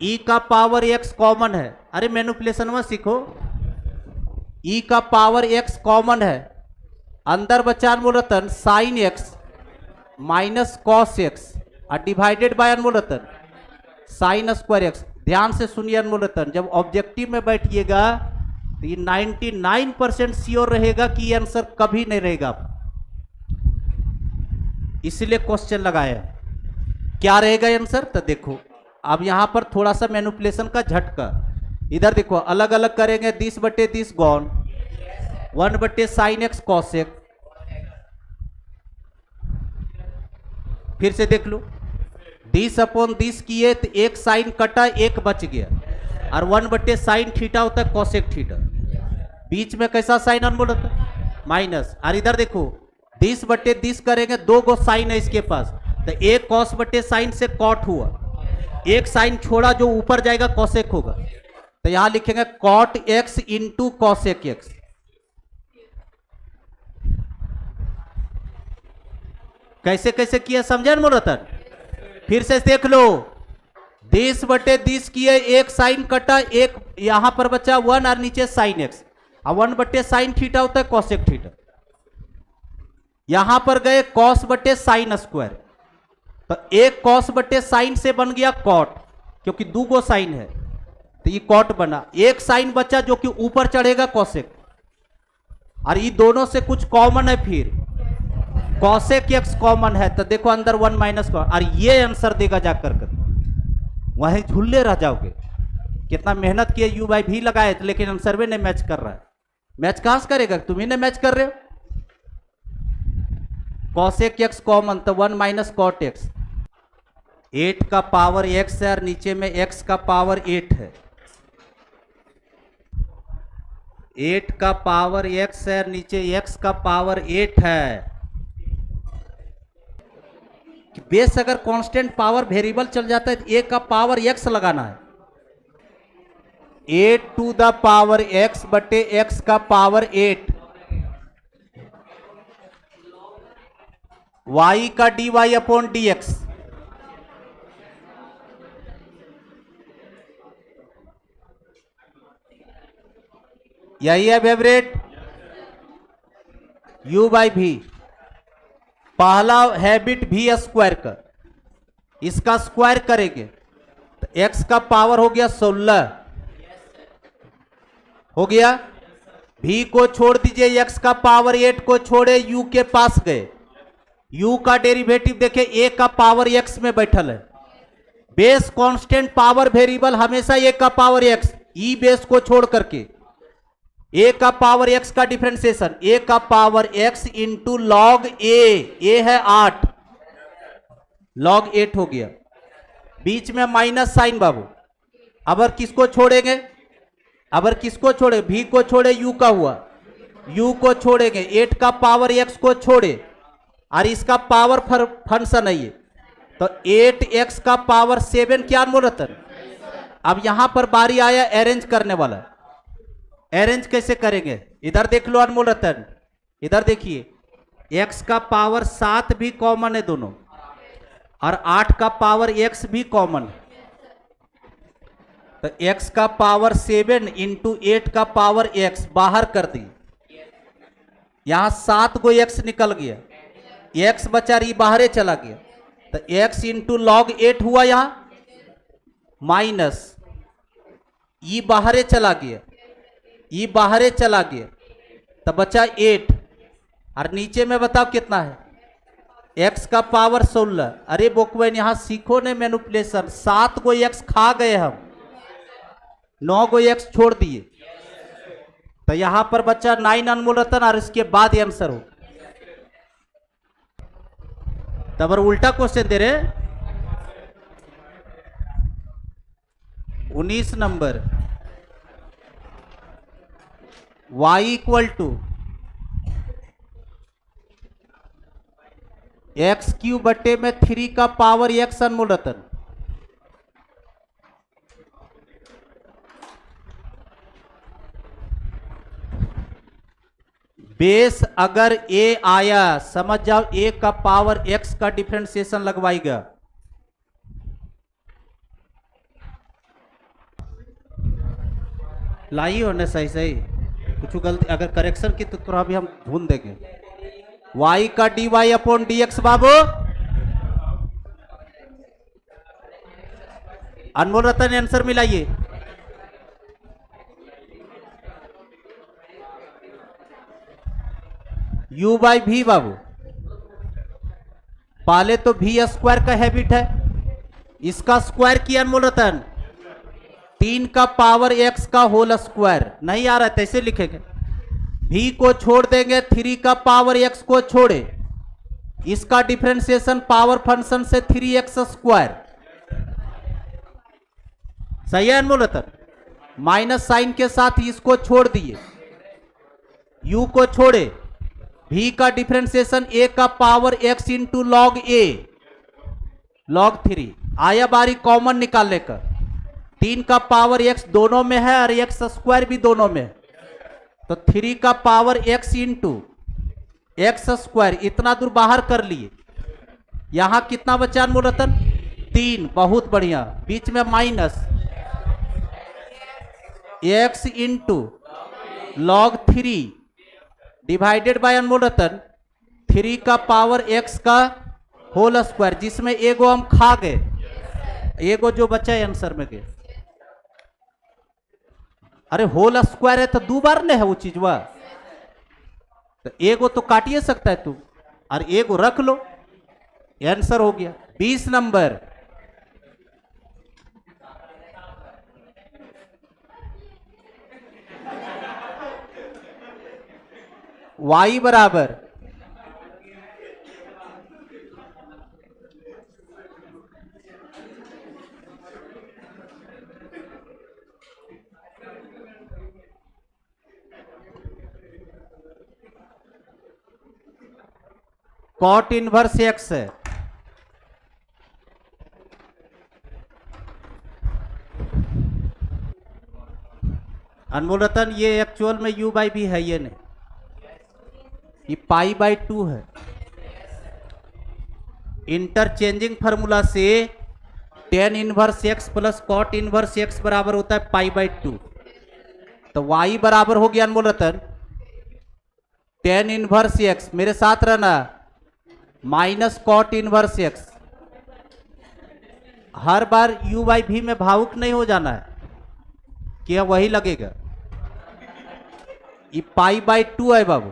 e का पावर x कॉमन है। अरे मैनिपुलेशन में सीखो, e का पावर x कॉमन है, अंदर बचा अनमोल रतन sine x minus cos x और डिवाइडेड बाय अनमोल रतन sin² x। ध्यान से सुनिए अनमोल रतन, जब ऑब्जेक्टिव में बैठिएगा तो ये 99% श्योर रहेगा कि ये आंसर कभी नहीं रहेगा, इसलिए क्वेश्चन लगाया। क्या रहेगा आंसर तो देखो, अब यहां पर थोड़ा सा मैनिपुलेशन का झटका, इधर देखो अलग अलग करेंगे, 10/10 gone, 1/sin x cos x। फिर से देख लो, 10/10 किए तो एक साइन कटा, एक बच गया, और 1/sin थीटा होता है cosec थीटा, बीच में कैसा साइन अनमोल होता है माइनस। और इधर देखो 10/10 करेंगे, 2 गो साइन है इसके पास, तो एक cos/sin से cot हुआ, एक साइन छोड़ा जो ऊपर जाएगा cosec होगा, तो यहां लिखेंगे cot x into cosec x। कैसे कैसे किया समझे अनमोल रतन? फिर से देख लो, दिस बटे दिस किए, एक साइन कटा, एक यहां पर बचा 1 और नीचे साइन एक्स, और 1 बटे साइन थीटा होता है कॉसेक थीटा। यहां पर गए कॉस बटे साइन स्क्वायर, तो एक कॉस बटे साइन से बन गया कॉट, क्योंकि 2 गो साइन है तो ये कॉट बना। एक साइन बचा जो कि ऊपर चढ़ेगा कॉसेक, और ये दोनों से कुछ कॉमन है, फिर कॉसेक एक्स कॉमन है, तो देखो अंदर 1 माइनस कॉस, और ये आंसर देगा जाकर कर, वहीं झूले रह जाओगे। कितना मेहनत किए, यू बाई भी लगाए, लेकिन आंसर में नहीं मैच कर रहा है। मैच कहां से करेगा, तुम ही ने मैच कर रहे हो। कॉसेक एक्स कॉमन, तो 1 माइनस कॉट एक्स, 8 का पावर एक्स है और नीचे में x का पावर 8 है। 8 का पावर x है और नीचे x का पावर 8 है। बेस अगर कांस्टेंट पावर वेरिएबल चल जाता है तो a का पावर x लगाना है। 8 टू द पावर x बटे x का पावर 8, y का dy अपॉन dx, यही है फेवरेट। u बाई भी, पहला हैबिट भी स्क्वायर का, इसका स्क्वायर करेंगे तो x का पावर हो गया 16, हो गया। v को छोड़ दीजिए, x का पावर 8 को छोड़े, u के पास गए, u का डेरिवेटिव देखे, a का पावर x में बैठल है। बेस कांस्टेंट पावर वेरिएबल हमेशा a का पावर x, ई बेस को छोड़ करके a का पावर x का डिफरेंशिएशन, a का power x into log a है 8, लॉग 8 हो गया। बीच में माइनस साइन बाबू, अगर किसको छोड़ेंगे, अगर किसको छोड़े, v को छोड़े, u का हुआ, u को छोड़ेंगे, 8 का पावर x को छोड़े, और इसका पावर फंक्शन है ये, तो 8x का पावर 7 क्या अनमोल रतन। अब यहां पर बारी आया अरेंज करने वाला। अरेंज कैसे करेंगे, इधर देख लो अनमोल रतन, इधर देखिए, x का पावर 7 भी कॉमन है दोनों, और 8 का पावर x भी कॉमन है, तो x का पावर 7 इंटू 8 का पावर x बाहर कर दी। यहां 7 को x निकल गया, x बचा रही बाहरे चला गया, तो x इंटू लॉग 8 हुआ, यहां माइनस ई बाहरे चला गया, ई बाहरे चला गया, तो बचा 8, और नीचे में बताओ कितना है, x का पावर 16। अरे बोकवेन यहां सीखो ने मैनिपुलेशन, 7 को x खा गए हम, 9 को x छोड़ दिए, तो यहां पर बच्चा 9 अनमोल रतन, और इसके बाद ये आंसर हो। तब उल्टा क्वेश्चन दे रहे, 19 number, y equal to x q बटे में 3 का पावर x अनमोल रतन। बेस अगर a आया, समझ जाओ a का पावर x का डिफरेंशिएशन लगवाएगा। लाई होने सही सही, कुछ गलती अगर करेक्शन की तो थोड़ा भी हम ढूंढ देंगे। y का dy अपॉन dx बाबू, अनमोल रतन ने आंसर मिलाइए। u बाई भी बाबू, पहले तो v स्क्वायर का हैबिट है, इसका स्क्वायर किया अनमोल रतन, 3 का पावर x का होल स्क्वायर, नहीं आ रहा है तैसे लिखेंगे, v को छोड़ देंगे, 3 का पावर x को छोड़े, इसका डिफरेंशिएशन पावर फंक्शन से 3x स्क्वायर, सही है अनमोल रतन। माइनस साइन के साथ इसको छोड़ दिए, u को छोड़े, v का डिफरेंशिएशन a का power x into log a, log 3 आया बारी कॉमन निकालने का, 3 का पावर x दोनों में है और x स्क्वायर भी दोनों में है, तो 3 का power x into x square, इतना दूर बाहर कर लिए। यहां कितना बचा अनमोल रतन, 3, बहुत बढ़िया, बीच में minus x into log 3 divided by अनमोल रतन 3 का पावर x का होल स्क्वायर, जिसमें एगो हम खा गए, एगो जो बचा है आंसर में के। अरे होल स्क्वायर है तो 2 बार नहीं है वो चीज, वह तो एगो तो काटिए सकता है तू, और एगो रख लो, आंसर हो गया। 20 नंबर, y बराबर कॉट इनवर्स x है। अनमोल रतन ये एक्चुअल में u बाई भी है, ये नहीं, ये पाई बाई 2 है। इंटरचेंजिंग फार्मूला से tan inverse x plus cot inverse x बराबर होता है पाई बाई 2, तो y बराबर हो गया अनमोल रतन टेन इनवर्स x, मेरे साथ रहना, माइनस कॉट इनवर्स x। हर बार u बाई भी में भावुक नहीं हो जाना है कि वही लगेगा, ये पाई बाई 2 है बाबू,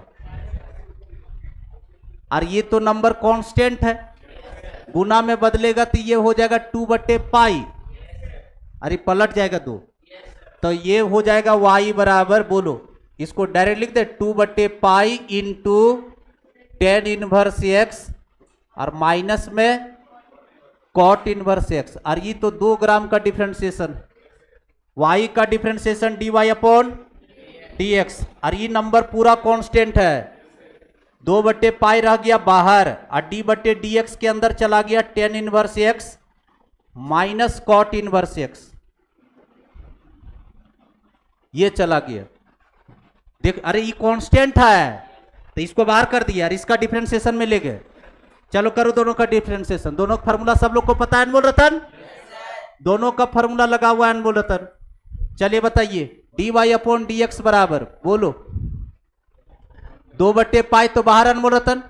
और ये तो नंबर कांस्टेंट है, गुना में बदलेगा तो ये हो जाएगा 2/पाई, अरे पलट जाएगा 2, तो ये हो जाएगा y बराबर, बोलो इसको डायरेक्ट लिख दे 2/पाई इंटू टेन इनवर्स x और माइनस में कॉट इनवर्स x, और ये तो 2 ग्राम का डिफरेंशिएशन, y का डिफरेंशिएशन dy अपॉन dx, और ये नंबर पूरा कांस्टेंट है, 2/पाई रह गया बाहर और d/dx के अंदर चला गया tan inverse x minus cot inverse x, ये चला गया। देख अरे ये कांस्टेंट है तो इसको बाहर कर दिया और इसका डिफरेंशिएशन में ले गए। चलो करो दोनों का डिफरेंशिएशन, दोनों का फार्मूला सब लोग को पता है अनमोल रतन, दोनों का फार्मूला लगा हुआ है अनमोल रतन। चलिए बताइए dy अपॉन dx बराबर, बोलो 2/पाई तो बाहर अनमोल रतन,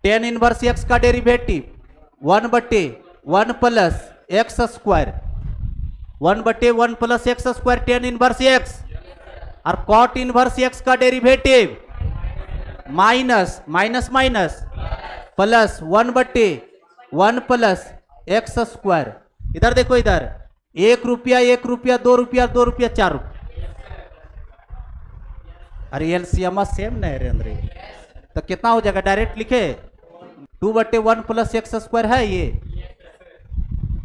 टेन इनवर्स x का derivative 1/1 plus x square, 1/1 plus x square ten inverse x, और कॉट इनवर्स x का derivative minus minus minus plus 1/1 plus x square. इधर देखो, इधर 1 रुपया 1 रुपया 2 रुपया 2 रुपया 4 रुपया, अरे एलसीएम सेम नहीं रे अंदर, तो कितना हो जाएगा डायरेक्ट लिखे 2/1 प्लस एक्स स्क्वायर है ये,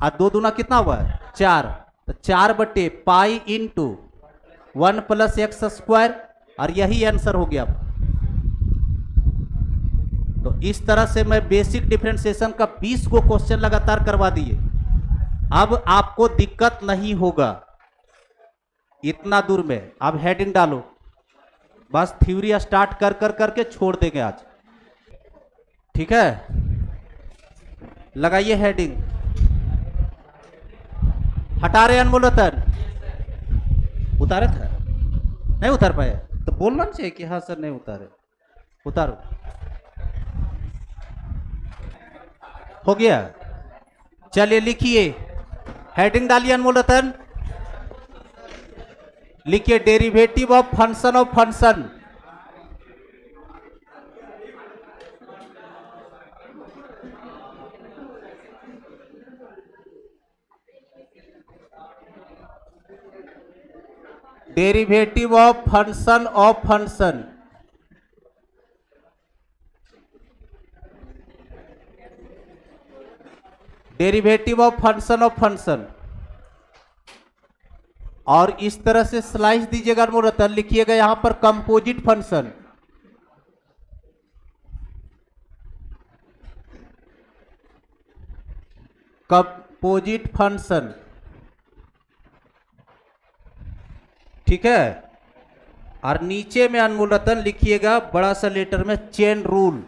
और 2 दूना कितना हुआ 4, तो 4/पाई इंटू 1 प्लस एक्स स्क्वायर, और यही आंसर हो गया। तो इस तरह से मैं बेसिक डिफरेंशिएशन का 20 को क्वेश्चन लगातार करवा दिए, अब आपको दिक्कत नहीं होगा इतना दूर में। अब हेडिंग डालो, बस थ्योरी स्टार्ट कर कर करके छोड़ देंगे आज, ठीक है। लगाइए हेडिंग, हटा रहे अनमोल रतन, उतारे था नहीं उतार पाए तो बोलना चाहिए कि हाँ सर नहीं उतारे, उतारो, हो गया। चलिए लिखिए, हेडिंग डालिए अनमोल रतन, लिखिए derivative of function derivative of function derivative of function, और इस तरह से स्लाइस दीजिएगा अनमोल रतन, लिखिएगा यहां पर कंपोजिट फंक्शन, कंपोजिट फंक्शन, ठीक है। और नीचे में अनमोल रतन लिखिएगा बड़ा सा लेटर में chain rule,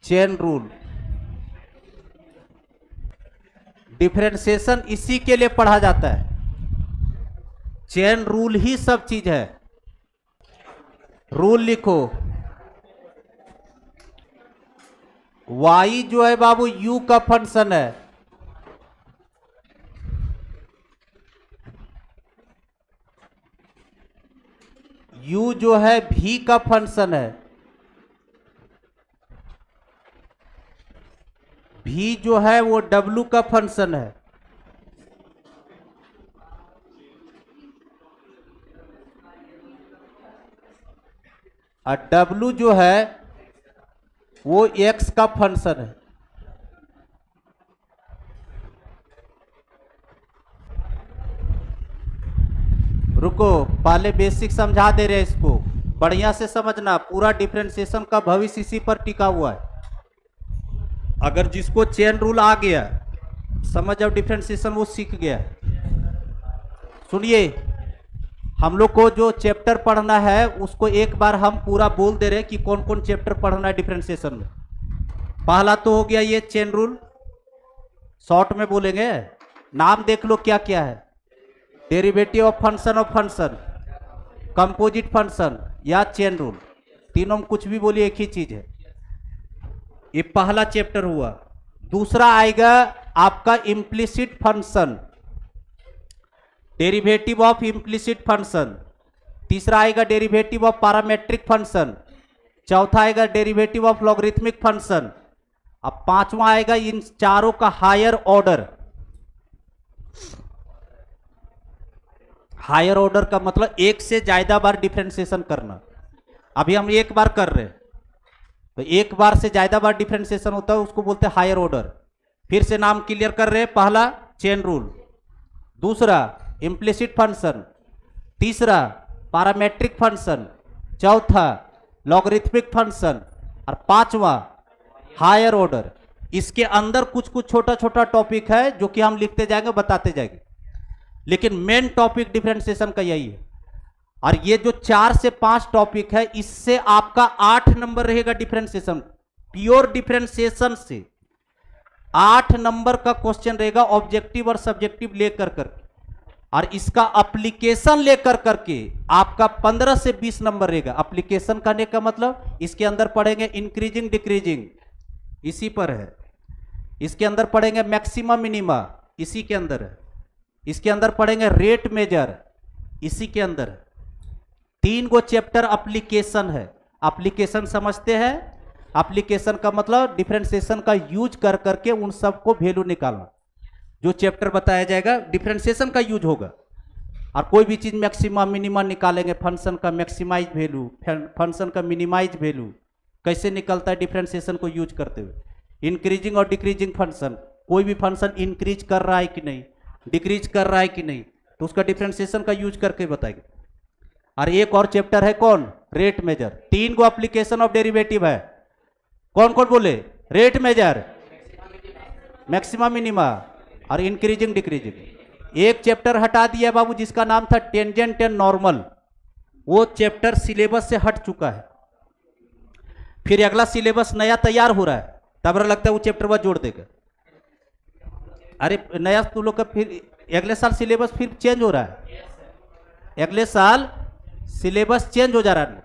chain rule. Differentiation इसी के लिए पढ़ा जाता है, चेन रूल ही सब चीज है। रूल लिखो, y जो है बाबू u का फंक्शन है, u जो है v का फंक्शन है, v जो है वो w का फंक्शन है, और w जो है वो x का फंक्शन है। रुको, पहले बेसिक समझा दे रहे हैं, इसको बढ़िया से समझना। पूरा डिफरेंशिएशन का भविष्य इसी पर टिका हुआ है। अगर जिसको चेन रूल आ गया समझ, अब डिफरेंशिएशन वो सीख गया। सुनिए, हम लोग को जो चैप्टर पढ़ना है उसको एक बार हम पूरा बोल दे रहे हैं कि कौन कौन चैप्टर पढ़ना है डिफरेंशिएशन में। पहला तो हो गया ये चेन रूल, शॉर्ट में बोलेंगे, नाम देख लो क्या क्या है। Derivative of function, composite function या चेन रूल, तीनों में कुछ भी बोलिए एक ही चीज है। ये पहला चैप्टर हुआ। दूसरा आएगा आपका implicit function, derivative of implicit function. तीसरा आएगा डेरिवेटिव ऑफ पैरामेट्रिक फंक्शन। चौथा आएगा डेरिवेटिव ऑफ लॉगरिथमिक फंक्शन। अब पांचवा आएगा इन चारों का हायर ऑर्डर। हायर ऑर्डर का मतलब एक से ज्यादा बार डिफरेंशिएशन करना। अभी हम एक बार कर रहे हैं, तो एक बार से ज्यादा बार डिफरेंशिएशन होता है, उसको बोलते हैं हायर ऑर्डर। फिर से नाम क्लियर कर रहे हैं, पहला चेन रूल, दूसरा इम्प्लिसिट फंक्शन, तीसरा पैरामेट्रिक फंक्शन, चौथा लॉगरिथमिक फंक्शन और पांचवा हायर ऑर्डर। इसके अंदर कुछ कुछ छोटा छोटा टॉपिक है जो कि हम लिखते जाएंगे, बताते जाएंगे, लेकिन मेन टॉपिक डिफरेंशिएशन का यही है। और ये जो 4 से 5 टॉपिक है, इससे आपका 8 नंबर रहेगा डिफरेंशिएशन। प्योर डिफरेंशिएशन से 8 नंबर का क्वेश्चन रहेगा, ऑब्जेक्टिव और सब्जेक्टिव लेकर करके, और इसका एप्लीकेशन लेकर करके आपका 15 से 20 नंबर रहेगा। एप्लीकेशन करने का मतलब इसके अंदर पढ़ेंगे इंक्रीजिंग डिक्रीजिंग, इसी पर है। इसके अंदर पढ़ेंगे मैक्सिमम मिनिमा, इसी के अंदर है। इसके अंदर पढ़ेंगे रेट मेजर, इसी के अंदर है। 3 गो चैप्टर एप्लीकेशन है। एप्लीकेशन समझते हैं? एप्लीकेशन का मतलब डिफरेंशिएशन का यूज कर करके उन सबको वैल्यू निकालना। जो चैप्टर बताया जाएगा डिफरेंशिएशन का यूज होगा। और कोई भी चीज मैक्सिमम मिनिमा निकालेंगे, फंक्शन का मैक्सिमाइज वैल्यू, फंक्शन का मिनिमाइज वैल्यू कैसे निकलता है डिफरेंशिएशन को यूज करते हुए। इंक्रीजिंग और डिक्रीजिंग फंक्शन, कोई भी फंक्शन इंक्रीज कर रहा है कि नहीं, डिक्रीज कर रहा है कि नहीं, तो उसका डिफरेंशिएशन का यूज करके बताएंगे। और एक और चैप्टर है कौन, rate measure. 3 go application of derivative है। कौन कौन बोले? रेट मेजर, मैक्सिमम मिनिमा और इंक्रीजिंग डिक्रीजिंग। एक चैप्टर हटा दिया बाबू जिसका नाम था टेंजेंट एंड नॉर्मल, वो चैप्टर सिलेबस से हट चुका है। फिर अगला सिलेबस नया तैयार हो रहा है, तब लगता है वो चैप्टर वह जोड़ देगा। अरे नया तुम लोग का फिर अगले साल सिलेबस फिर चेंज हो रहा है। अगले साल सिलेबस चेंज हो जा रहा है,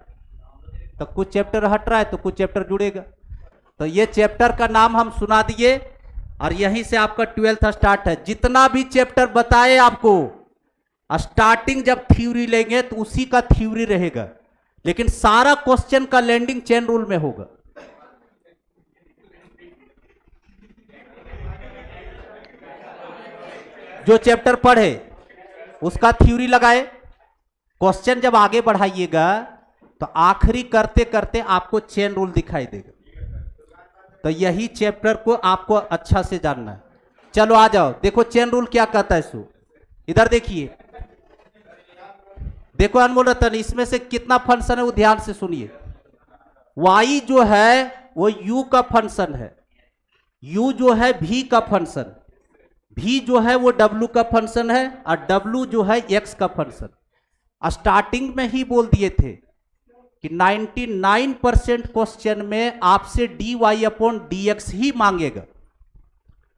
तो कुछ चैप्टर हट रहा है तो कुछ चैप्टर जुड़ेगा। तो ये चैप्टर का नाम हम सुना दिए, और यहीं से आपका 12th स्टार्ट है। जितना भी चैप्टर बताए आपको, स्टार्टिंग जब थ्योरी लेंगे तो उसी का थ्योरी रहेगा, लेकिन सारा क्वेश्चन का लैंडिंग चेन रूल में होगा। जो चैप्टर पढ़े उसका थ्योरी लगाए, क्वेश्चन जब आगे बढ़ाइएगा तो आखिरी करते करते आपको चेन रूल दिखाई देगा। तो यही चैप्टर को आपको अच्छा से जानना है। चलो आ जाओ, देखो चेन रूल क्या कहता है। सो इधर देखिए, देखो अनमोल रतन, इसमें से कितना फंक्शन है वो ध्यान से सुनिए। y जो है वो u का फंक्शन है, u जो है v का फंक्शन, v जो है वो w का फंक्शन है, और w जो है x का फंक्शन। स्टार्टिंग में ही बोल दिए थे कि 99% क्वेश्चन में आपसे dy/dx ही मांगेगा।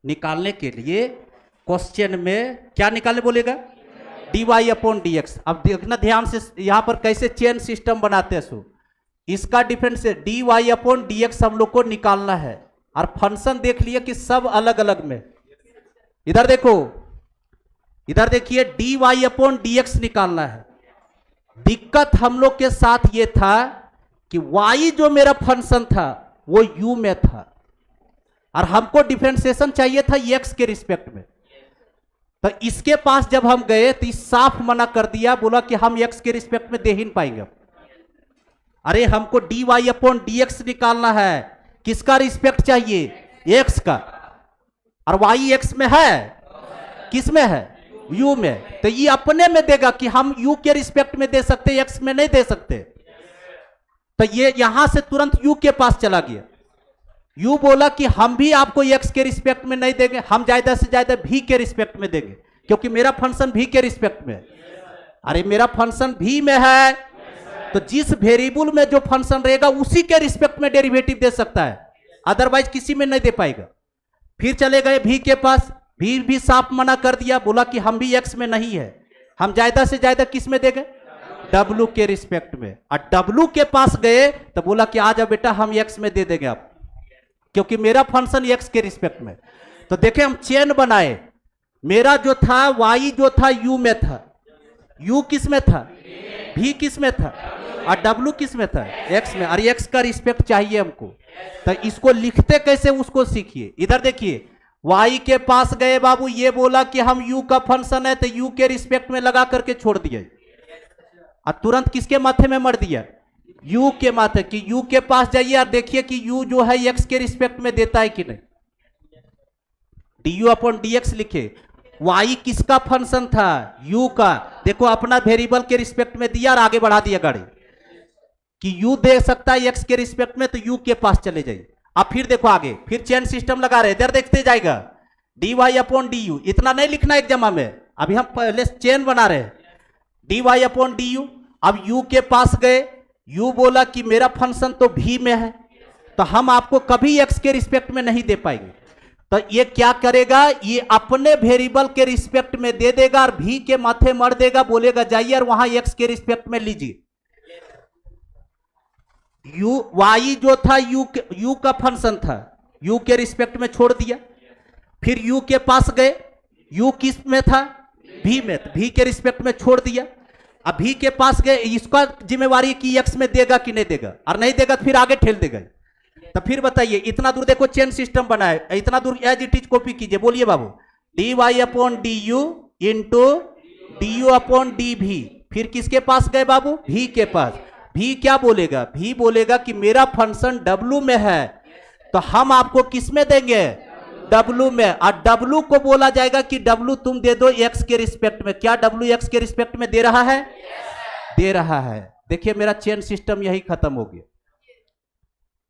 निकालने के लिए क्वेश्चन में क्या निकालने बोलेगा? dy/dx। अब देखना ध्यान से यहां पर कैसे चेन सिस्टम बनाते हैं। सो इसका डिफरेंस है dy/dx हम लोग को निकालना है, और फंक्शन देख लिए कि सब अलग अलग में। इधर देखो, इधर देखिए dy/dx निकालना है। दिक्कत हम लोग के साथ ये था कि y जो मेरा फंक्शन था वो u में था, और हमको डिफरेंशिएशन चाहिए था x के रिस्पेक्ट में। तो इसके पास जब हम गए तो इस साफ मना कर दिया, बोला कि हम x के रिस्पेक्ट में दे ही नहीं पाएंगे। अरे हमको dy/dx निकालना है, किसका रिस्पेक्ट चाहिए? x का, और y x में है, किस में है? u में। तो ये अपने में देगा कि हम u के रिस्पेक्ट में दे सकते, x में नहीं दे सकते। तो ये यहां से तुरंत u के पास चला गया। u बोला कि हम भी आपको x के रिस्पेक्ट में नहीं देंगे, हम ज्यादा से ज्यादा v के रिस्पेक्ट में देंगे, क्योंकि मेरा फंक्शन v के रिस्पेक्ट में है। अरे मेरा फंक्शन v में है, तो जिस वेरिएबल में जो फंक्शन रहेगा उसी के रिस्पेक्ट में डेरिवेटिव दे सकता है, अदरवाइज किसी में नहीं दे पाएगा। फिर चले गए v के पास, भी साफ मना कर दिया, बोला कि हम भी x में नहीं है, हम ज्यादा से ज्यादा किस में देंगे? w के रिस्पेक्ट में। और w के पास गए तो बोला कि आ जाओ बेटा, हम x में दे देंगे आप, क्योंकि मेरा फंक्शन x के रिस्पेक्ट में। तो देखें हम चेन बनाए, मेरा जो था y जो था u में था, u किस में था? v किस में था? और w किस में था? x में। और x का रिस्पेक्ट चाहिए हमको, तो इसको लिखते कैसे उसको सीखिए। इधर देखिए, y के पास गए बाबू, ये बोला कि हम u का फंक्शन है, तो u के रिस्पेक्ट में लगा करके छोड़ दिए, और तुरंत किसके माथे में मर दिया? u के माथे। कि u के पास जाइए और देखिए कि u जो है x के रिस्पेक्ट में देता है कि नहीं। du/dx लिखे, y किसका फंक्शन था? u का। देखो अपना वेरिएबल के रिस्पेक्ट में दिया और आगे बढ़ा दिया गाड़ी, कि u दे सकता है x के रिस्पेक्ट में, तो u के पास चले जाइए। अब फिर देखो आगे, फिर चेन सिस्टम लगा रहे, इधर देखते जाएगा dy/du। इतना नहीं लिखना एग्जाम में, अभी हम पहले चेन बना रहे हैं। dy/du। अब u के पास गए, u बोला कि मेरा फंक्शन तो v में है, तो हम आपको कभी x के रिस्पेक्ट में नहीं दे पाएंगे। तो ये क्या करेगा? ये अपने वेरिएबल के रिस्पेक्ट में दे देगा और v के माथे मर देगा, बोलेगा जाइए और वहां x के रिस्पेक्ट में लीजिए। y जो था u का फंक्शन था, u के रिस्पेक्ट में छोड़ दिया। फिर u के पास गए, u किस में था? v में, v के रिस्पेक्ट में छोड़ दिया। अब v के पास गए, इसका जिम्मेवारी कि x में देगा कि नहीं देगा, और नहीं देगा तो फिर आगे ठेल देगा। तो फिर बताइए, इतना दूर देखो चेन सिस्टम बना है, इतना दूर एज इट इज कॉपी कीजिए। बोलिए बाबू, dy/du इंटू du/dv। फिर किसके पास गए बाबू? v के पास। v क्या बोलेगा? v बोलेगा कि मेरा फंक्शन w में है, तो हम आपको किस में देंगे? w में। और w को बोला जाएगा कि w तुम दे दो x के रिस्पेक्ट में। क्या w x के रिस्पेक्ट में दे रहा है? दे रहा है। देखिए मेरा चेन सिस्टम यही खत्म हो गया।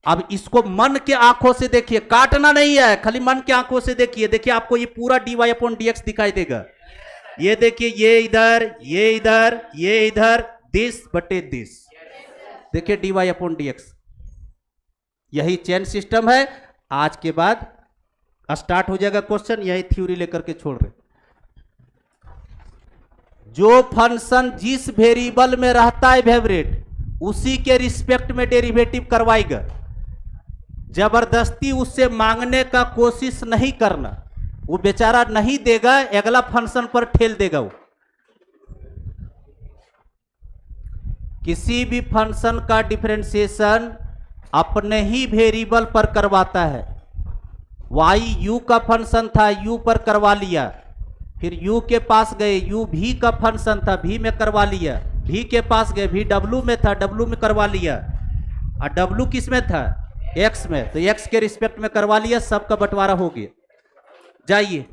अब इसको मन के आंखों से देखिए, काटना नहीं है, खाली मन के आंखों से देखिए। देखिए आपको ये पूरा dy/dx दिखाई देगा। ये देखिए, ये इधर, ये इधर, ये इधर, दिस बटे दिस। देखिए dy/dx, यही चेन सिस्टम है। आज के बाद स्टार्ट हो जाएगा क्वेश्चन, यही थ्योरी लेकर के छोड़ रहे। जो फंक्शन जिस वेरिएबल में रहता है फेवरेट, उसी के रिस्पेक्ट में डेरिवेटिव करवाएगा। जबरदस्ती उससे मांगने का कोशिश नहीं करना, वो बेचारा नहीं देगा, अगला फंक्शन पर ठेल देगा। वो किसी भी फंक्शन का डिफरेंशिएशन अपने ही वेरिएबल पर करवाता है। y u का फंक्शन था, u पर करवा लिया। फिर u के पास गए, u v का फंक्शन था, v में करवा लिया। v के पास गए, v w में था, w में करवा लिया। और w किस में था? x में, तो x के रिस्पेक्ट में करवा लिया। सबका बंटवारा हो गया। जाइए।